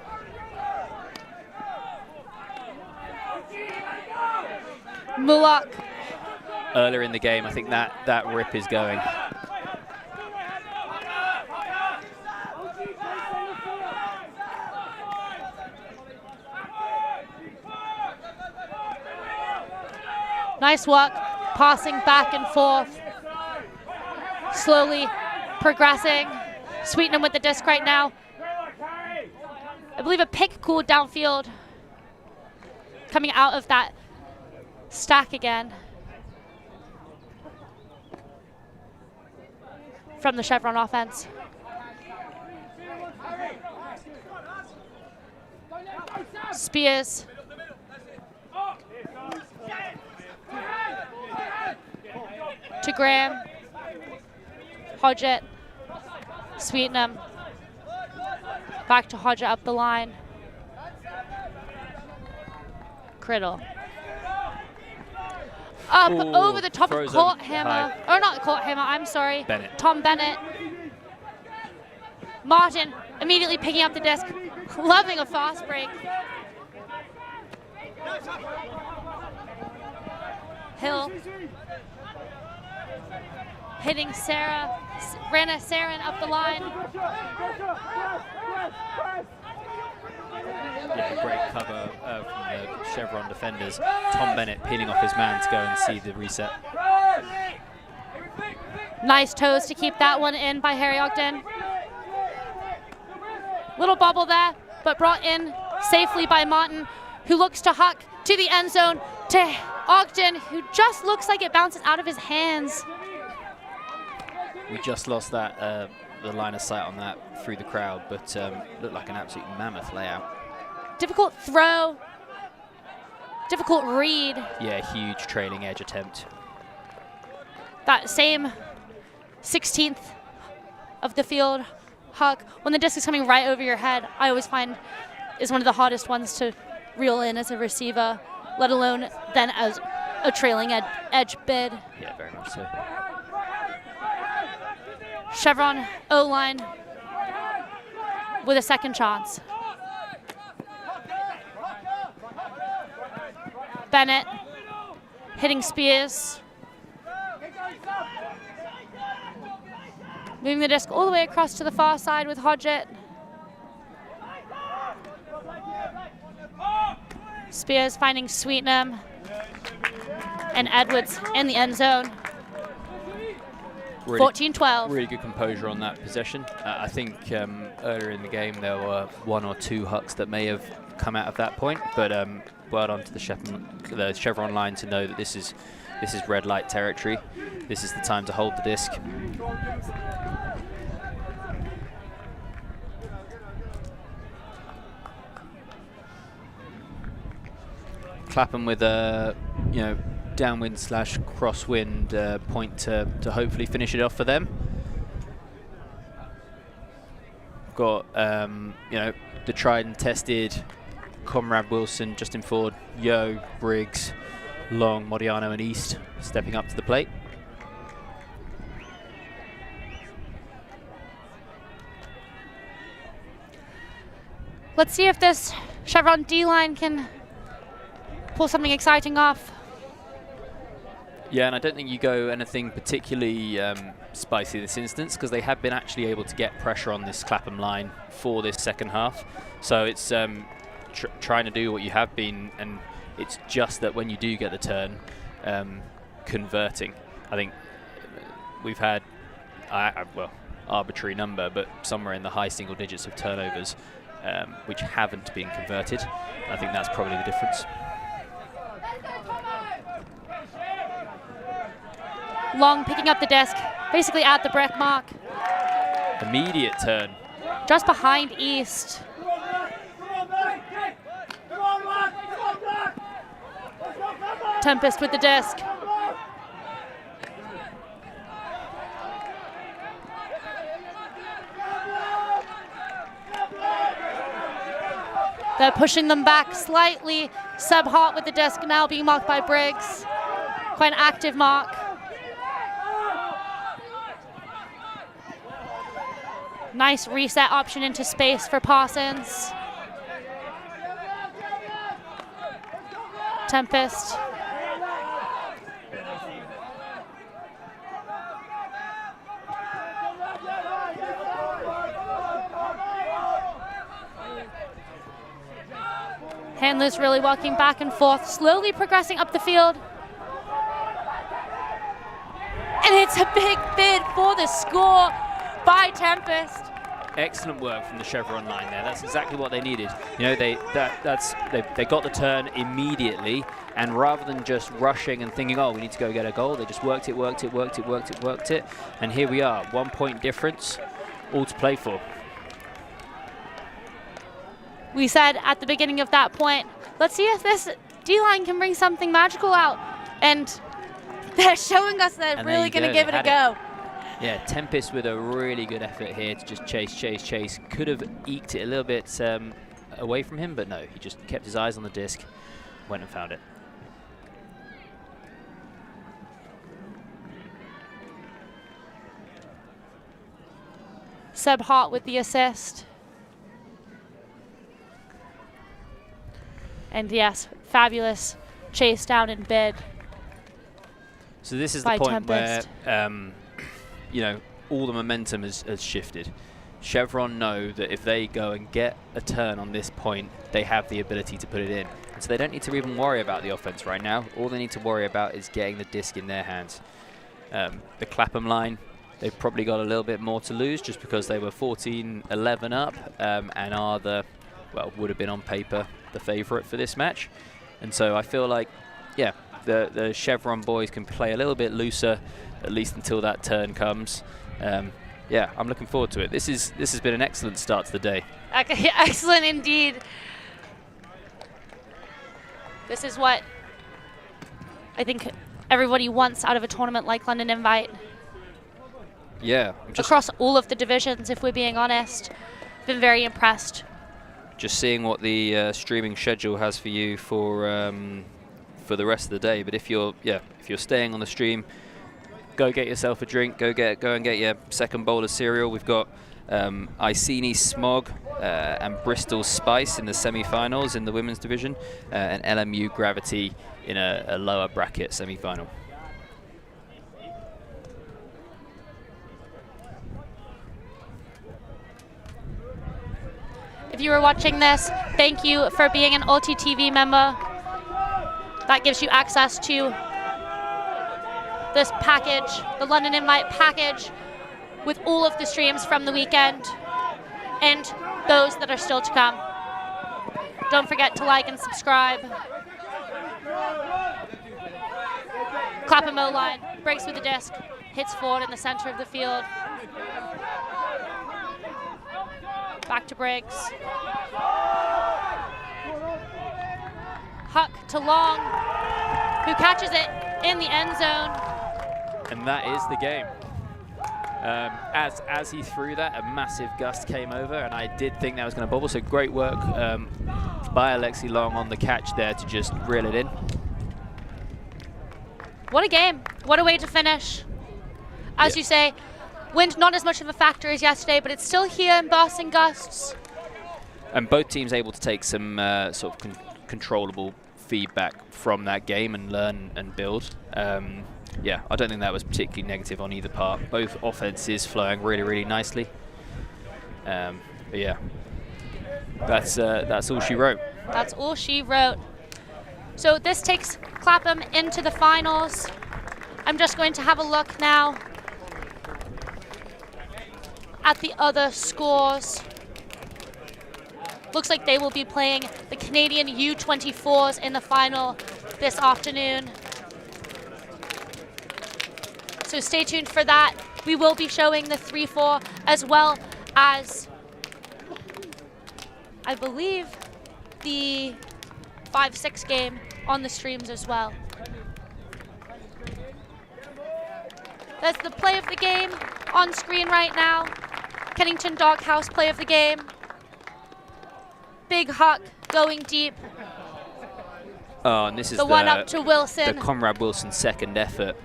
Mulak. Earlier in the game, I think that rip is going. Nice work, passing back and forth. Slowly progressing. Sweetenham with the disc right now. I believe a pick called downfield. Coming out of that stack again. From the Chevron offense. Spears. To Graham. Hodgett. Sweetenham. Back to Hodgett up the line. Criddle. Up over the top of Courthammer. Or not Courthammer, I'm sorry. Bennett. Tom Bennett. Martin immediately picking up the disc. Loving a fast break. uphill. Hitting Rana Saren up the line. Yeah, great cover from the Chevron defenders. Tom Bennett peeling off his man to go and see the reset. Nice toes to keep that one in by Harry Ogden. Little bubble there, but brought in safely by Martin, who looks to huck to the end zone to Ogden, who just looks like it bounces out of his hands. We just lost that the line of sight on that through the crowd, but looked like an absolute mammoth layout. Difficult throw, difficult read. Yeah, huge trailing edge attempt. That same 16th of the field huck, when the disc is coming right over your head, I always find is one of the hardest ones to reel in as a receiver, let alone then as a trailing edge bid. Yeah, very much so. Chevron O-line with a second chance. Bennett hitting Spears. Moving the disc all the way across to the far side with Hodgett. Spears finding Sweetnam and Edwards in the end zone. 14-12. Really good composure on that possession. I think earlier in the game there were 1 or 2 hucks that may have come out of that point, but well done to the Chevron line to know that this is red light territory. This is the time to hold the disc. Clapham with a downwind / crosswind point to hopefully finish it off for them. Got the tried and tested Comrade Wilson, Justin Ford, Yo, Briggs, Long, Modiano and East stepping up to the plate. Let's see if this Chevron D-line can pull something exciting off. Yeah, and I don't think you go anything particularly spicy this instance, because they have been actually able to get pressure on this Clapham line for this second half. So it's trying to do what you have been, and it's just that when you do get the turn, converting. I think we've had, well, arbitrary number, but somewhere in the high single digits of turnovers, which haven't been converted. I think that's probably the difference. Long picking up the disc, basically at the break mark. Immediate turn. Just behind East. Tempest with the disc. They're pushing them back slightly. Seb Hart with the disc now being marked by Briggs. Quite an active mark. Nice reset option into space for Parsons. Tempest. Handlers really walking back and forth, slowly progressing up the field. And it's a big bid for the score by Tempest. Excellent work from the Chevron line there. That's exactly what they needed. They got the turn immediately, and rather than just rushing and thinking, oh, we need to go get a goal, they just worked it. And here we are, 1 point difference, all to play for. We said at the beginning of that point, let's see if this D-line can bring something magical out. And they're showing us they're really going to give it a go. Yeah, Tempest with a really good effort here to just chase. Could have eked it a little bit away from him, but no, he just kept his eyes on the disc, went and found it. Seb Hart with the assist. And yes, fabulous chase down in bid. So this is by the point Tempest. where, you know, all the momentum has shifted. Chevron know that if they go and get a turn on this point, they have the ability to put it in. And so they don't need to even worry about the offense right now. All they need to worry about is getting the disc in their hands. The Clapham line, they've probably got a little bit more to lose just because they were 14-11 up and are the, well, would have been on paper the favourite for this match. And so I feel like, yeah, the Chevron boys can play a little bit looser, at least until that turn comes. Yeah, I'm looking forward to it. This has been an excellent start to the day. Okay, excellent indeed. This is what I think everybody wants out of a tournament like London Invite. Yeah. Across all of the divisions, if we're being honest. Been very impressed. Just seeing what the streaming schedule has for you for the rest of the day. But if you're staying on the stream, go get yourself a drink. Go and get your second bowl of cereal. We've got Iceni Smog and Bristol Spice in the semi-finals in the women's division, and LMU Gravity in a lower bracket semi-final. If you were watching this, thank you for being an ulti.TV member. That gives you access to this package, the London Invite package, with all of the streams from the weekend and those that are still to come. Don't forget to like and subscribe. Clapham O-line, breaks with the disc, hits forward in the center of the field. Back to Briggs. Huck to Long, who catches it in the end zone. And that is the game. As he threw that, a massive gust came over, and I did think that was going to bobble. So great work by Alexi Long on the catch there to just reel it in. What a game. What a way to finish. As you say, wind not as much of a factor as yesterday, but it's still here in bursts and gusts. And both teams able to take some sort of controllable feedback from that game and learn and build. Yeah, I don't think that was particularly negative on either part. Both offenses flowing really, really nicely. But yeah, that's all she wrote. That's all she wrote. So this takes Clapham into the finals. I'm just going to have a look now at the other scores. Looks like they will be playing the Canadian U24s in the final this afternoon. So stay tuned for that. We will be showing the 3-4 as well as, I believe, the 5-6 game on the streams as well. There's the play of the game on screen right now. Kennington Doghouse play of the game. Big Huck going deep. Oh, and this is the one up to Wilson. The Conrad Wilson second effort.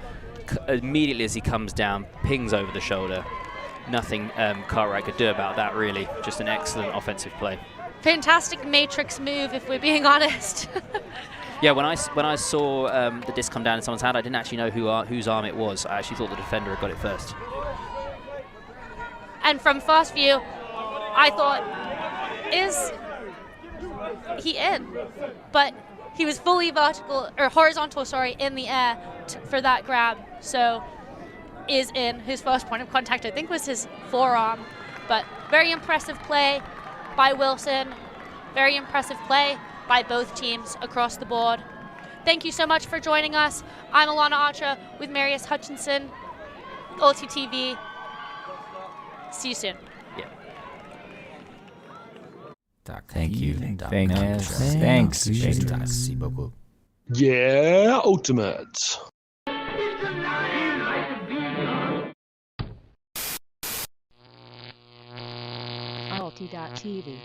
Immediately as he comes down, pings over the shoulder. Nothing Cartwright could do about that, really. Just an excellent offensive play. Fantastic matrix move, if we're being honest. Yeah, when I saw the disc come down in someone's hand, I didn't actually know whose arm it was. I actually thought the defender had got it first. And from first view, I thought, is he in? But he was fully horizontal, in the air for that grab. So is in. His first point of contact, I think, was his forearm. But very impressive play by Wilson. Very impressive play by both teams across the board. Thank you so much for joining us. I'm Alana Archer with Marius Hutchinson, ulti.TV. See you soon. Yeah. Thank you. Thanks. Merci beaucoup. Yeah, ultimate. ulti.TV.